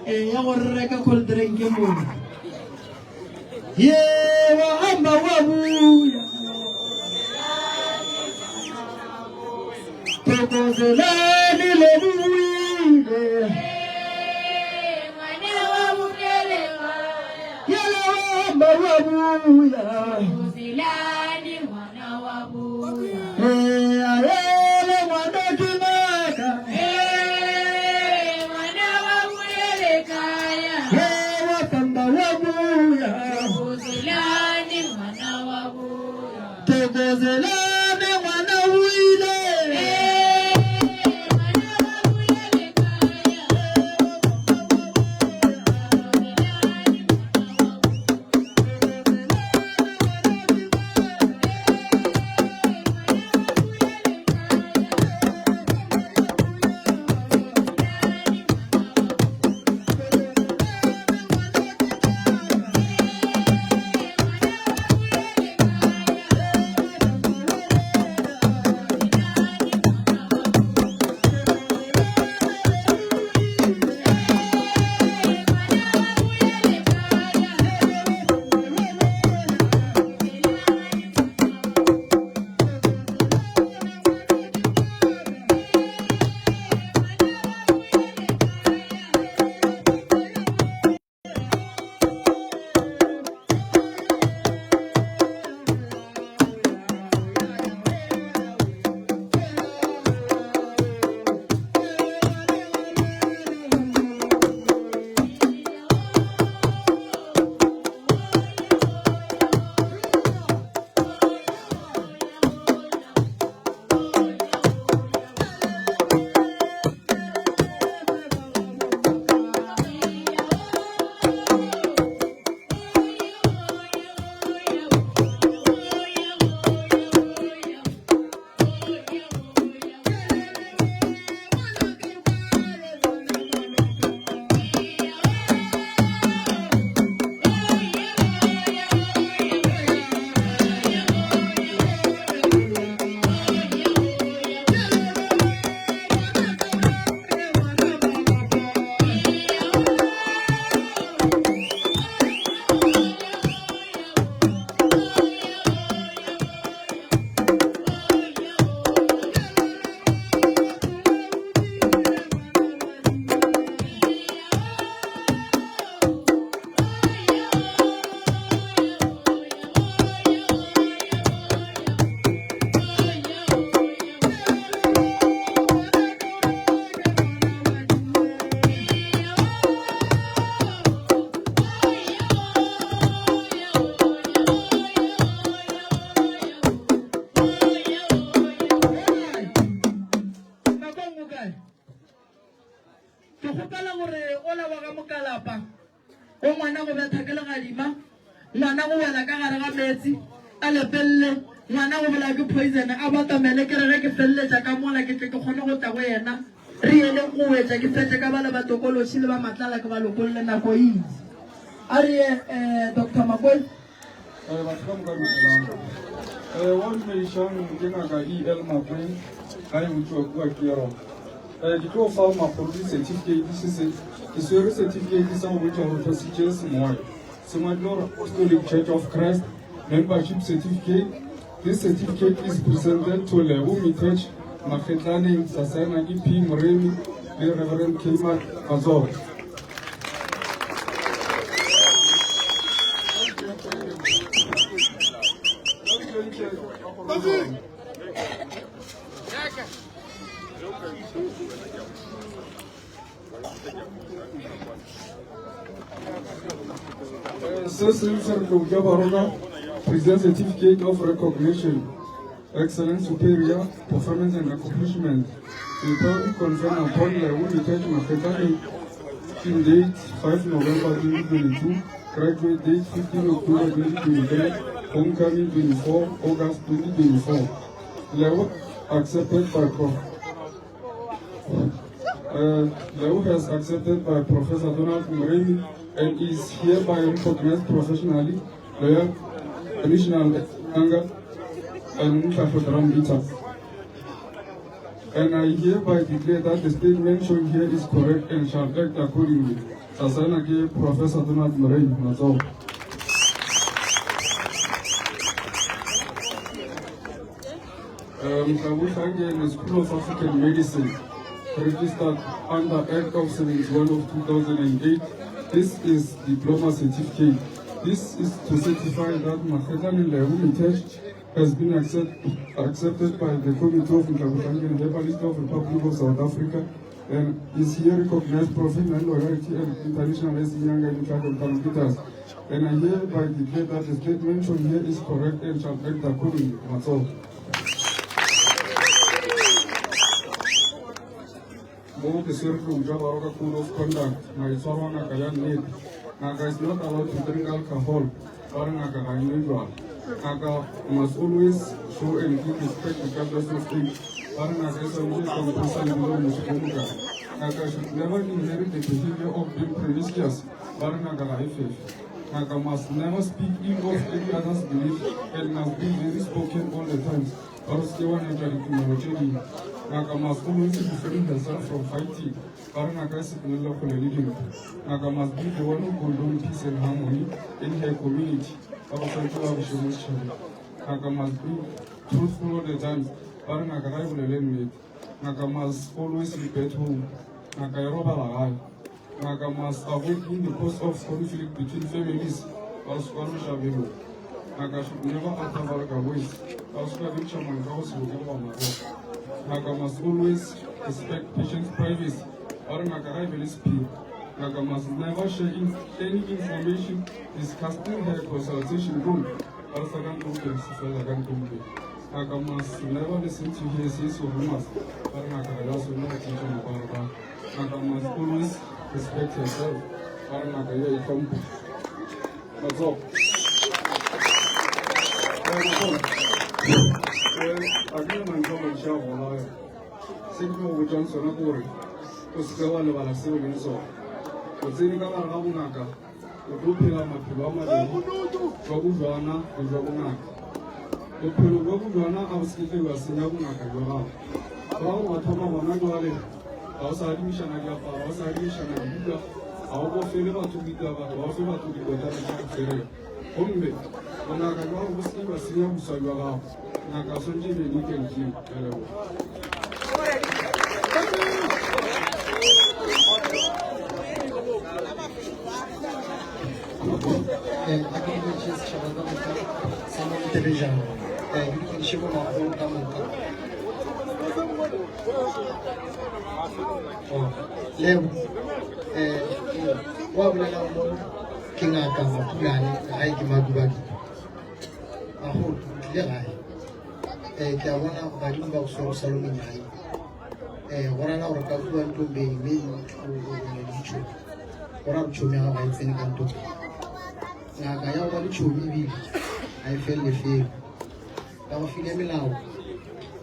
ya go reka cold drink mo ye wa amba wa buya tokozelani le buile mwana wa bukelenga yala wa amba wa buya tokozelani mwana wa buya ayele mwana kinaka mwana wa bukelekaya wa kamba wa buya tokozelani mwana wa buya tokozelani mwana wile ngwana go wela ka gare ga metsi a lepelle ngwana go bola ke poison a batamele ke re ke felletša ka mola ke tle ke kgone go tla go yena re ele go wetša ke fetse ka ba le batokološi le ba matlala ke ba lokolle nako e itse a re Dr. Makwele batho ka moka dumelang wa dumedišang ke ngaka EL Makwele ga e botsiwa kua ke yona ke tlo fa magolo di-certificate ke swere certificate sa go botša gore procedure sengwadi sengwadi le Apostolic Church of Christ membership certificate. This certificate is presented to Lebo Mitech Makhetlaneng Sasana EP Moremi le Reverend Kilmat Azor. Present certificate of recognition, excellence, superior performance and accomplishment. We proudly confer upon the Mitech Makhetlaneng in date 5 November 2022, graduate date 15 October 2023, homecoming 24 August 2024. Level accepted by Level has accepted by Professor Donald Moremi and is hereby recognized professionally, lawyer, additional anger, and meter. And I hereby declare that the statement shown here is correct and shall act accordingly. tla saena ke Professor Donald Murray Matsogo. Mhlabushange is School of African Medicine, registered under Act of 71 of 2008. This is diploma certificate. This is to certify that Makhetani Limited has been accepted by the Committee of Mhlabushange Herbalist of Republic of South Africa, and is here recognized professional loyalty and internationalized young and competitors. And I hereby declare that the statement shown here is correct and shall act accordingly. That's all. Both the Circle Javaroka Code of Conduct, my Sorana Kayan Need, Naga is not allowed to drink alcohol, or Naga unusual. Naga must always show and give respect regardless of age. Naga is always compulsory below Musikomuka. Naga should never inherit the behavior of being promiscuous, Naga IFF. Naga must never speak ill of any other's belief and must be very spoken all the time. Naga must always defend herself from fighting. Naga must be the one who condones peace and harmony in her community. Naga must be truthful all the time. Naga must always repent home. Naga must avoid being the cause of conflict between families. Naga should never utter vulgar words. Naga must always respect patients' privacy. Naga must never share any information discussing her consultation room. Naga must never listen to hearsays or rumors. Naga must always respect herself. That's all. Again, I'm going to show Sigma with Johnson Agori, Oscawa Levala Sylvan so. But Zinga Rabunaga, the Rupila Mapilama, Jobuvana, and Jobunaka. The Pilugana, I was thinking was Sinabunaka, Yoga. Well, what Toma outside mission, I got outside mission, and Buddha, our failure to be there, but our failure to be the Homemade. When I go, was given a Sinam Saga. Nakasonji ni kenji hello. Aqui just chamando a semana televisão. Ele chegou na volta muito. Leo wabula na mo kinga kama fulani haiki madubaki. Aho legai. Ke a bona badimo ba go so Salome nyai gona na gore ka bua ntombe mme o ditšho gona tšhomi ga ba itsene ka ntombe ngaka ya go ba le tšhomi ebile a e felele felo ka go file melao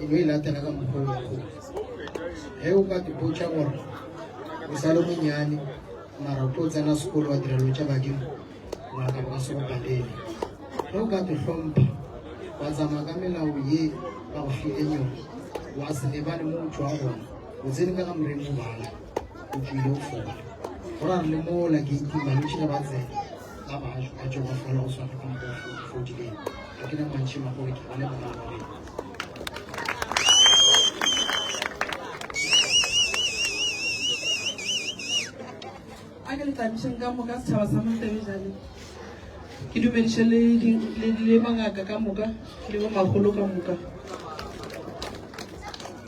e no e latela ka mokgwa ge o ka tepotša gore o sa le monnyane mara o tlo tsena sekolo wa direlo tša badimo ngaka ba ka se go patele ge o ka te hlompha wa tsamaya ka melao ye ba go file yone wa se lebale mo motho wa gona o tsene ka ga moreng mo bala o tswile o fola go ra re le mola ke malwetse ga ba tsena ga ba a tšwa ba fola go swana ka mo fodileng ga ke na mantšhi magore ke ba le bona gore a ke le tlabišeng ka moka setšhaba sa Montebejane ke dumediše le mangaka ka moka le bo magolo ka moka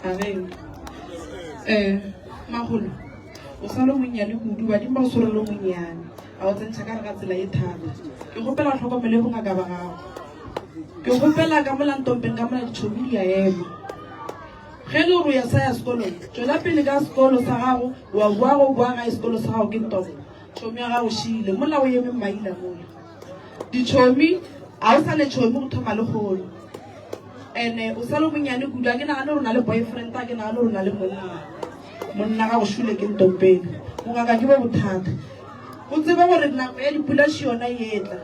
amen magolo o sa le monnyane kudu badimo ba go sore le monnyane a o tsentšha ka re ka tsela e thata ke gopela tlhokomele bongaka ba gago ke gopela ka molantompeng ka mola ditšhomi di a ema ge le gore o ya sa ya sekolong tswela pele ka sekolo sa gago wa boa go boa ga sekolo sa gago ke ntopo tšhomi ya gago šile mola o eme maila mola ditšhomi a o sa le tšhomi go thoma le kgolo ene o sa le monnyane kudu a ke nagane rona le boyfriend a ke nagane rona le monna ga go šule ke ntompeng bongaka ke bo bothata o tseba gore nako ya dipulaši yona e etla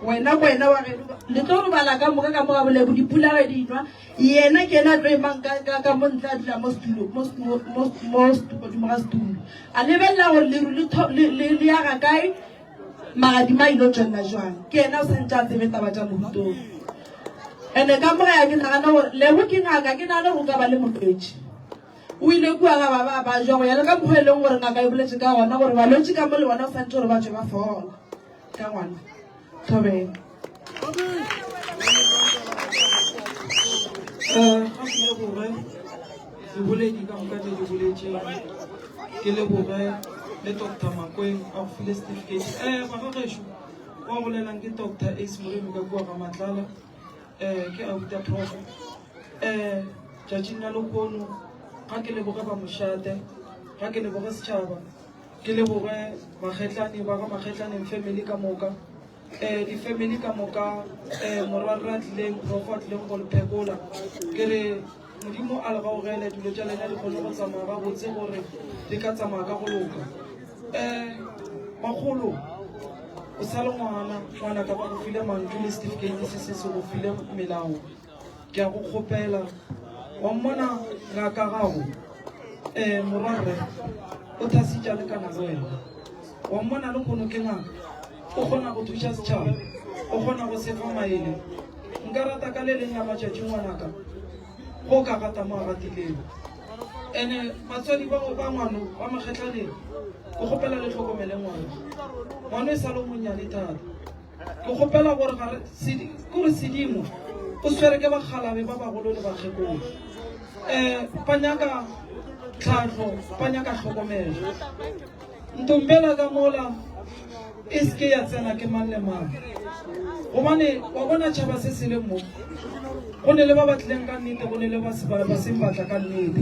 wena wa ge le tlo re bala ka moka ka moga bolebo dipula ge dinwa yena ke ena tlo emang ka montla dula mo godimo ga setulo a lebelela gore leru le yaga kae magadima ilo tswelela jwang ke ena o santse a tsebe taba tša mohutong ande ka moga ya ke nagana gore lebo ke ngaka ke nagana go ka ba le molwetši o ile kua ga ba jwa go yana ka mokgwa e leng gore ngaka e boletse ka gona gore balwetši ka mo le bona o santse gore ba tswe ba fola ka ngwana thobeng seboledi ka moka tse di boletseng ke leboge le Dr. Makweng a go file certificate bagagešo wa bolelang ke Dr. Ace Moremi ka kua ga Matlala ke auta prof tšatšing la lekono ga ke leboge ba mošate ga ke leboge setšhaba ke leboge makgetlane ba ga makgetlaneng family ka moka di-family ka moka morwarra tlileng prof a tlileng go le phekola ke re modimo a le gaogele dilo tša lena di kgone go tsamaya ga botse gore di ka tsamaya ka go loka magolo o sa le ngwana ka ba go file mantlo le certificate se go file melao ke a go kgopela wa mmona ngaka gago morwarre o thasitša le kana le wena wa mmona le kgono ke ngaka o kgona go thuša setšhaba o kgona go sefa maele nka rata ka le leng la matšatši ngwanaka go ka gata mo a gatileng ande batswadi ba ngwano wa makgetlaneng ke kgopela le tlhokomele ngwana e sa le monnyane thata ke kgopela gore kore sedimo o swere ke bagalabe ba bagolo le bakgekolo ba nyaka tlhatlho ba nyaka tlhokomelo ntompela ka mola e seke ya tsena ke mang le mang gobane wa bona tšhaba se se le mo go ne le ba batlileng ka nnete go ne le ba seng batla ka nnete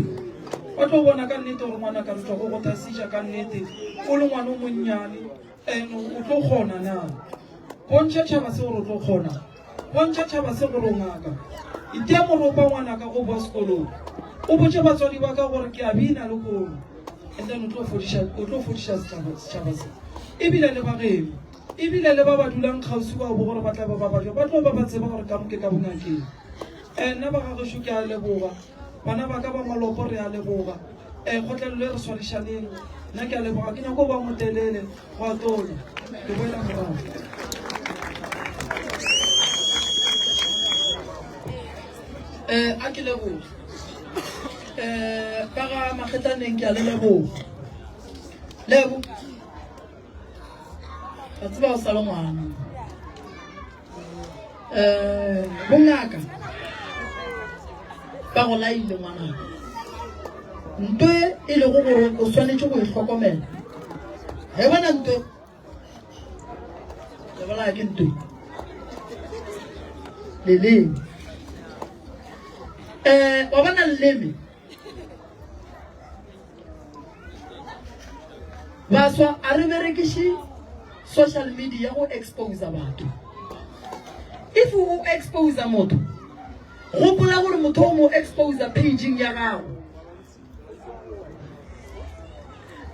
ba tlo bona ka nnete gore ngwana ka rutwa go go thasiša ka nnete o le ngwana o monnyane o tlo kgona na bontšha tšhaba se gore o tlo kgona bontšha tšhaba se gore o ngaka itea moropa ngwanaka go boa sekolong o botse batswadi ba ka gore ke a bina le kono and then o tlo fodiša setšhaba se ebile le bageno ebile le ba ba dulang kgausi ba bo gore ba tla ba tlo ba tseba gore ka moke ka bongakeng nna ba gagešo ke a leboga bana ba ka ba malopo re a leboga kgotlelo le re swarišaneng nna ke a leboga ke nyako ba motelele go a tola ke boela morago a ke leboga ka ga makgetlaneng ke a le leboga lebo a tseba o sa le ngwana bongaka ba go laile ngwanaka ntwe e le go gore o swanetše go itlhokomela ga e bona ntwe lebala ke ntwe leleme wa bona leleme baswa a re berekiše social media go expose batho if o expose motho gopola gore motho o mo expose pageng ya gago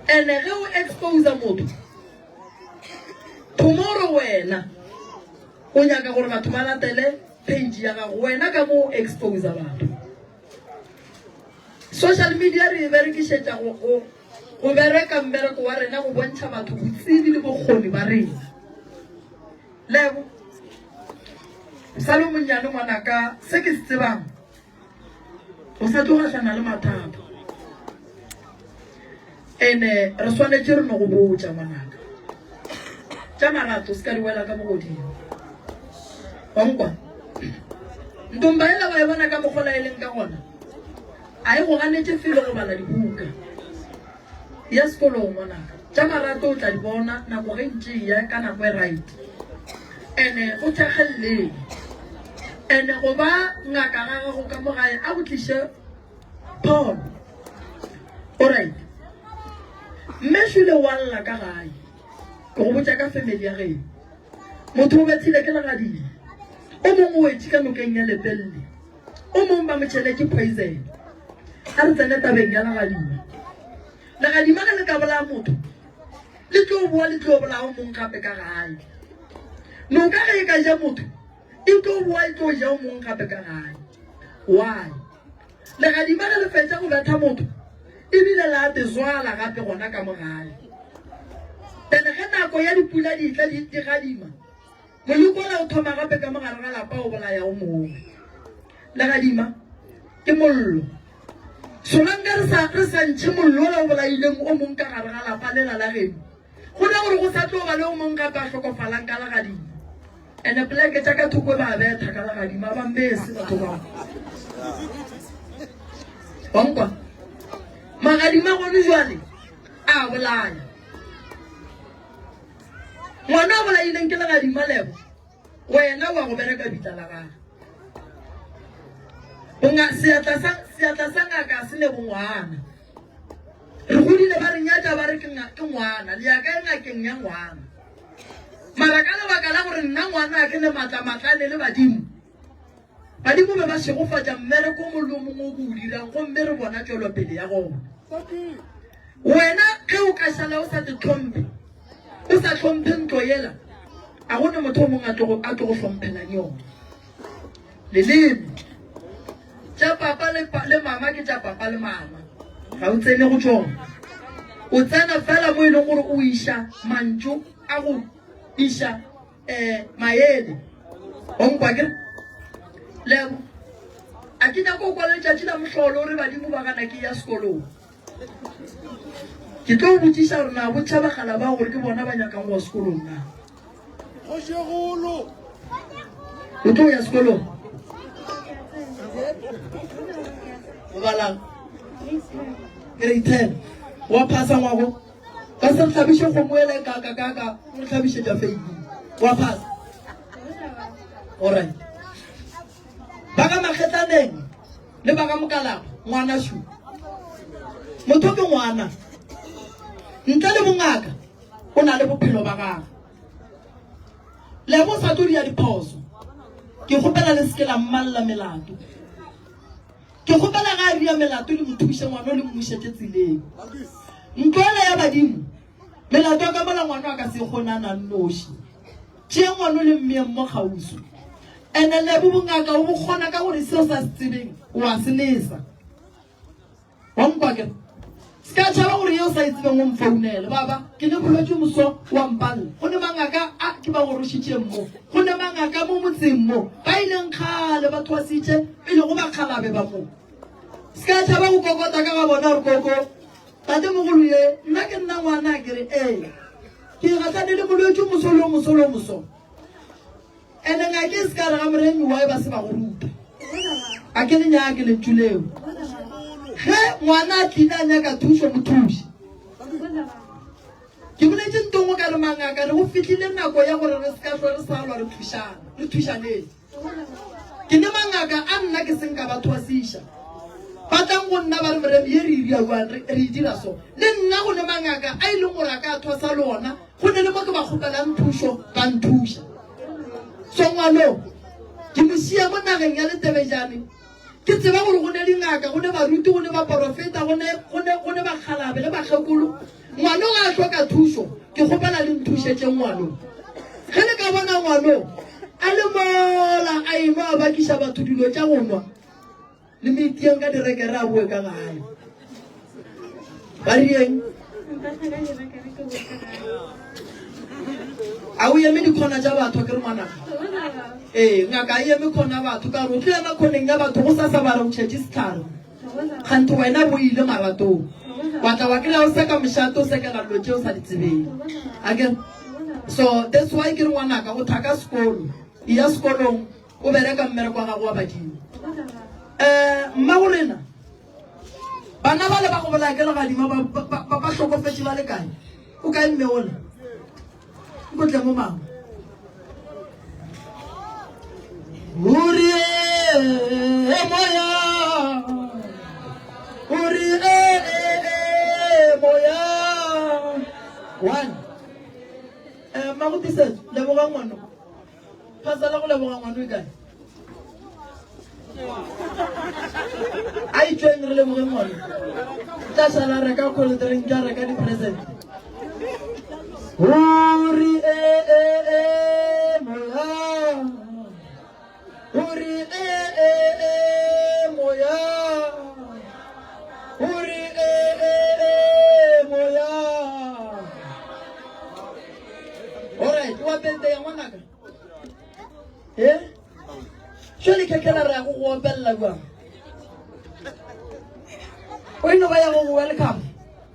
ene ge o expose motho tomorrow wena o nyaka gore batho ba latele page ya gago wena ka mo expose batho social media re berekišetša go bereka mbereko wa rena go bontšha batho botsebi le bokgoni ba rena lebo sa le monnyane ngwanaka se ke se tsebang o sa tlogatlana le mathata ene re swanetše re no go botša ngwanaka tša marato se ka di wela ka mogodimo wankwa ntomba ela ba e bona ka mokgola e leng ka gona a e go ganetše felo go bala dibuka ya sekolong ngwanaka tša marato o tla di bona nako ge ntšea ka nako e right ene o thekgeleleng ene go ba ngaka ga gago ka mogae a go tliše pholo alright mme šule wa lla ka gae ke go botša ka family ya geno motho o bethile ke legadile o mongwe o etše ka nokeng ya lepelle o mongwe ba motšhele ke poison a re tsene tabeng ya legadima legadima ge le ka bola motho le tlo boa le tlo bola o mongwe gape ka gae no ka re ka ja motho e tlo bua e tlo ja o mong gape ka gae why le ga di mara le fetsa go betha motho e bile la te zwala gape gona ka mogae tena ga nako ya dipula di tla di gadima molikola o thoma gape ka mogare ga lapa o bolaya o mongwe le gadima ke mollo sonanga re sa ntšhe mollo la o bolaileng o mongwe ka gare ga lapa le la geno go na gore go sa tlo ba le o mongwe gape a hlokofalang ka legadima ene poleke tša ka thoko ba betha ka legadima ba mbese batho bao wankwa magadima gone jwale a bolaya ngwana o bolaileng ke legadima lebo wena wa go bereka bitla la gaga seatla sa ngaka se le bongwana re godile ba re nyatša ba re ke ngwana le yaka e ngakeng ya ngwana mara ka lebaka la gore nna ngwana a ke le matlamatlane le badimo be ba segofatša mmereko mollo mongwe o ko o dirang gomme re bona tšwelopele ya gona wena ge o ka šala o sa te tlhompe o sa tlhomphe ntlo yela a gone motho o mongwe a tlo go hlomphelang yona leleme tša papa le mama ke tša papa le mama ga o tsene go tšona o tsena fela mo e leng gore o iša mantšu a go iša maele onkwa ke lebo a ke nyako o kwa letšatši la mohlolo gore badimo ba gana ke ya sekolong ke tlo o botsiša gore na botšhabagala ba gore ke bona ba nyakang go sekolong na o tlo ya sekolong o balang grade 10 wa phasa ngwago ka se tlhabiše kgomoele kaka o tlhabišetša feidi wa phasa alright ba ka makgetlaneng le ba ka mokalago ngwana shu motho ke ngwana ntle le bongaka o na le bophelo ba gaga le bo sa tlo di ya diphoso ke gopela le seke la mmalla melato ke gopela ga a dia melato le mothuše ngwana o le mmušetse tseleng ntloela ya badimo melato ka mola ngwana a ka se kgonana nnoši tšee ngwana o le mmeeng mo kgauso ene lebo bongaka o bo kgona ka gore seo sa se tsebeng wa se lesa wa nkwa ke se ka tšhaba gore yeo sa e tsebeng o mfounele baba ke ne bolwetse moso wa mpalle go ne mangaka a ke ba gorošitše mo go ne mangaka mo motseng mo ba ileng kgale ba thwasitše pele go bakgalabe ba mo se ka tšhaba go kokota ka ga bona gore koko tate mogolo ye nna ke nna ngwana kere ke gatlane le bolwetse moso ene ngake se ka re ga moremi wa e ba se ba go ruta a ke le nyaka ke lentšuleo ge ngwana a tlile a nyaka thušo mothuši ke boletse ntongo ka re mangaka re go fitlhile nako ya gore re se ka tlo re salwa re thušaneng ke ne mangaka a nna ke seng ka ba thwasiša ba tlang go nna ba re moremi ye re iriaang re e dira so le nna go ne mangaka a e leng gore a ka thwasa le ona go ne le mo ke ba kgopelang thušo ba nthuša so ngwano ke mosia mo nageng ya Letebejane ke tseba gore go ne dingaka go ne baruti go ne baporofeta go ne bakgalabe le bakgekolo ngwano ga a hloka thušo ke kgopela le nthušetse ngwano ge le ka bona ngwano a le mola a enwa a bakiša batho dilo tša go nwa le meitieng ka direkere a boe ka gae ba rieng a o eme dikgona tša batho ke re ngwanaka ngaka e eme kgona batho ka gore o tlilana kgoneng ya batho go sa sa ba re o tšhetše setlhare kgante wena bo ile maratong wa tla wa kry-a o seka mošato o sekela dilo tšeo sa di tsebeng ake so that's why ke re ngwanaka o thaka sekolo ya sekolong o bereka mmereko wa gago wa badimo mmago lena bana ba le ba go bolaya ke legadima ba tlhokofetse ba le kae o kae mme ola o tle mo mangwe uri moya moya one mmago tisetso leboga ngwano phasala go leboga ngwano e kae a itšweng re leboge ngwano tla sala reka coldrink a reka di-present uri moya Jwale kekela re ya go opella jwang o ino ba ya go welcome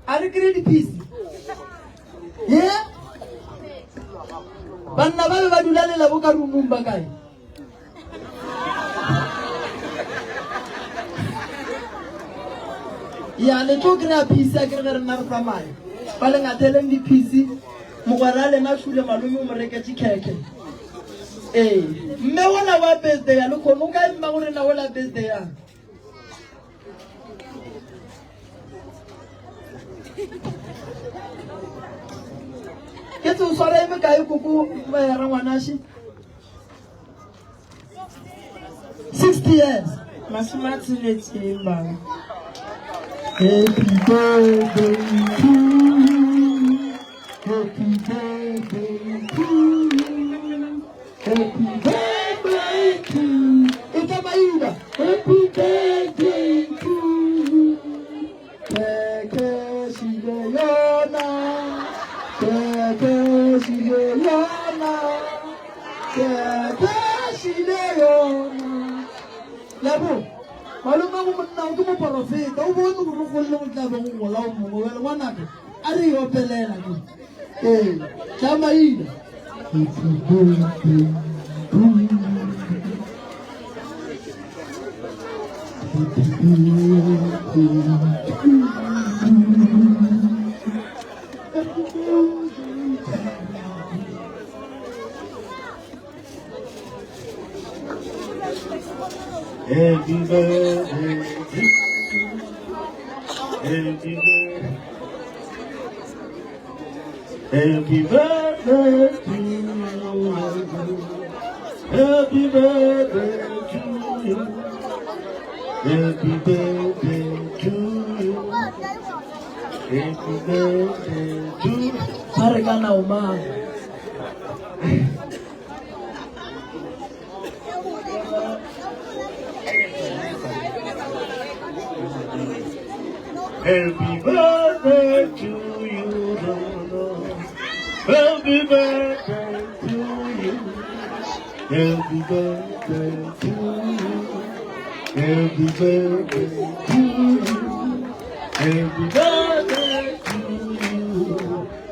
a re kry di-piece banna ba be ba dula lela bo ka rumong ba kae ya le tlo kry-a piece a kry ge re nna re tsamaye ba le ngateleng di-piece mogwera a lena šule malome o mo reketse keke mme ona wa birthday ya le kgono o kae mma gore na ola birthday yang ke tse o swara eme kae koko ra ngwanaši 60 years masome a tsheletseng bana happy birthday to you happy birthday to you happy birthday to you Itabaida happy birthday to you Keke Shileyona Keke Shileyona Keke Shileyona Labo maloma go monna go mo profeta o bone go golle go tla bo go gola o mo wele ngwana ke a re yo pelela ke Itabaida happy birthday to you Happy birthday to you. Happy birthday. Happy birthday to you. Happy birthday to you. Happy birthday to you. Happy birthday to you. Paragana Omar. Happy birthday to you, Lord. Happy birthday to you. Happy birthday to you. Happy birthday to you. Happy birthday to you.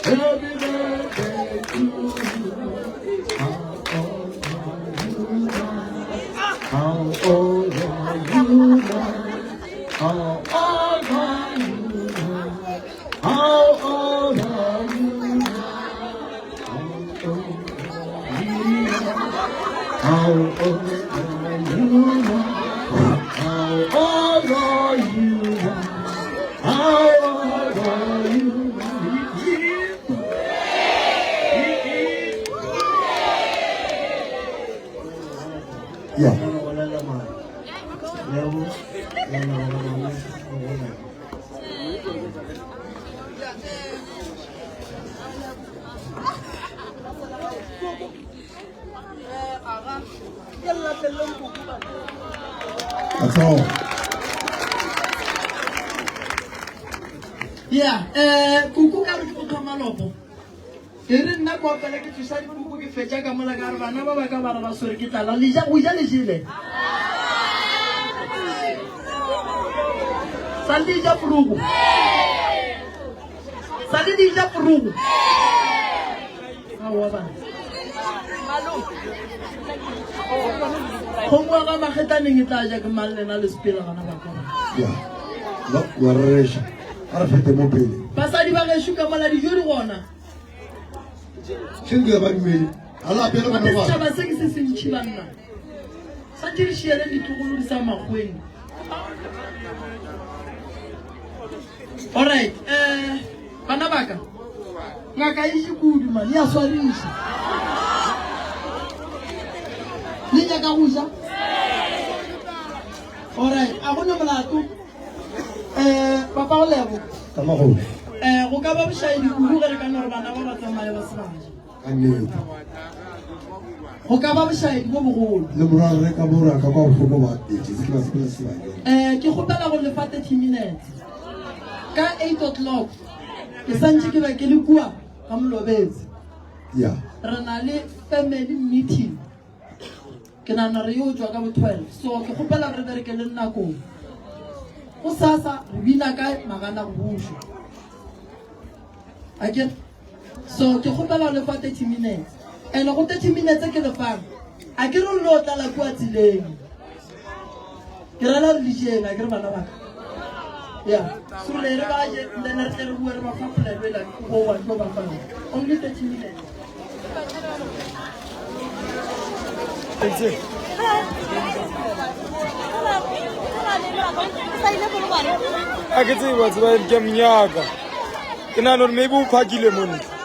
Happy birthday to you. How old are you now? How old are you now? How old are you now? How old are you now? How old are you now? How old are you now? Yeah. That's all. Yeah, kuku ka re go thoma lopo. Ke re nna go pele ke tshisa di kuku ke fetsa ka mola ka re bana ba ba ka ba ba sore ke tala le ja go ja le jile. Sali ja purugu. Sali di ja purugu. Awa ba. Go mo ga magetaneng e tla ja ke mang lena le sepela gana ba ka. Yeah. No, wa resha. Ara fete mo pele. Basadi ba ge shuka mala di jodi gona. Tshenge ba dimeli. Ala pele ba ba. Tshaba se ke se sentshi banna. Sa tiri shiele di tugulu sa magweng. All right, bana baka. Ngaka ishi kudu man, ya swarisha. Linya ka uja. All right, a gona molato. Papa o lebo. Tamago. Go ka ba boshaidi kudu ga re ka nna bana ba ba tsamaya ba semaje. Kanne. Go ka ba boshaidi go bogolo. Le bora re ka bora ka ba go go ba tse ke ba se ba se. Ke gopela go le fa 30 minutes. Ka 8 o'clock ke santse ke ba ke le kua ka molobetse. Yeah. Re na le family meeting ke nana re yo tswa ka bo 12 so ke gopela re bereke le nako go sasa re bina kae magana go busho again so ke gopela le fa 30 minutes and go 30 minutes ke le fa a ke re lo tla la kwa tsileng ke rala religion a ke re bana ba yeah so le re ba je le ne re bua re ba fa pole la go wa go ba fa only 30 minutes a ke tseba tseba ke mnyaka ke nana maybe o phakile monna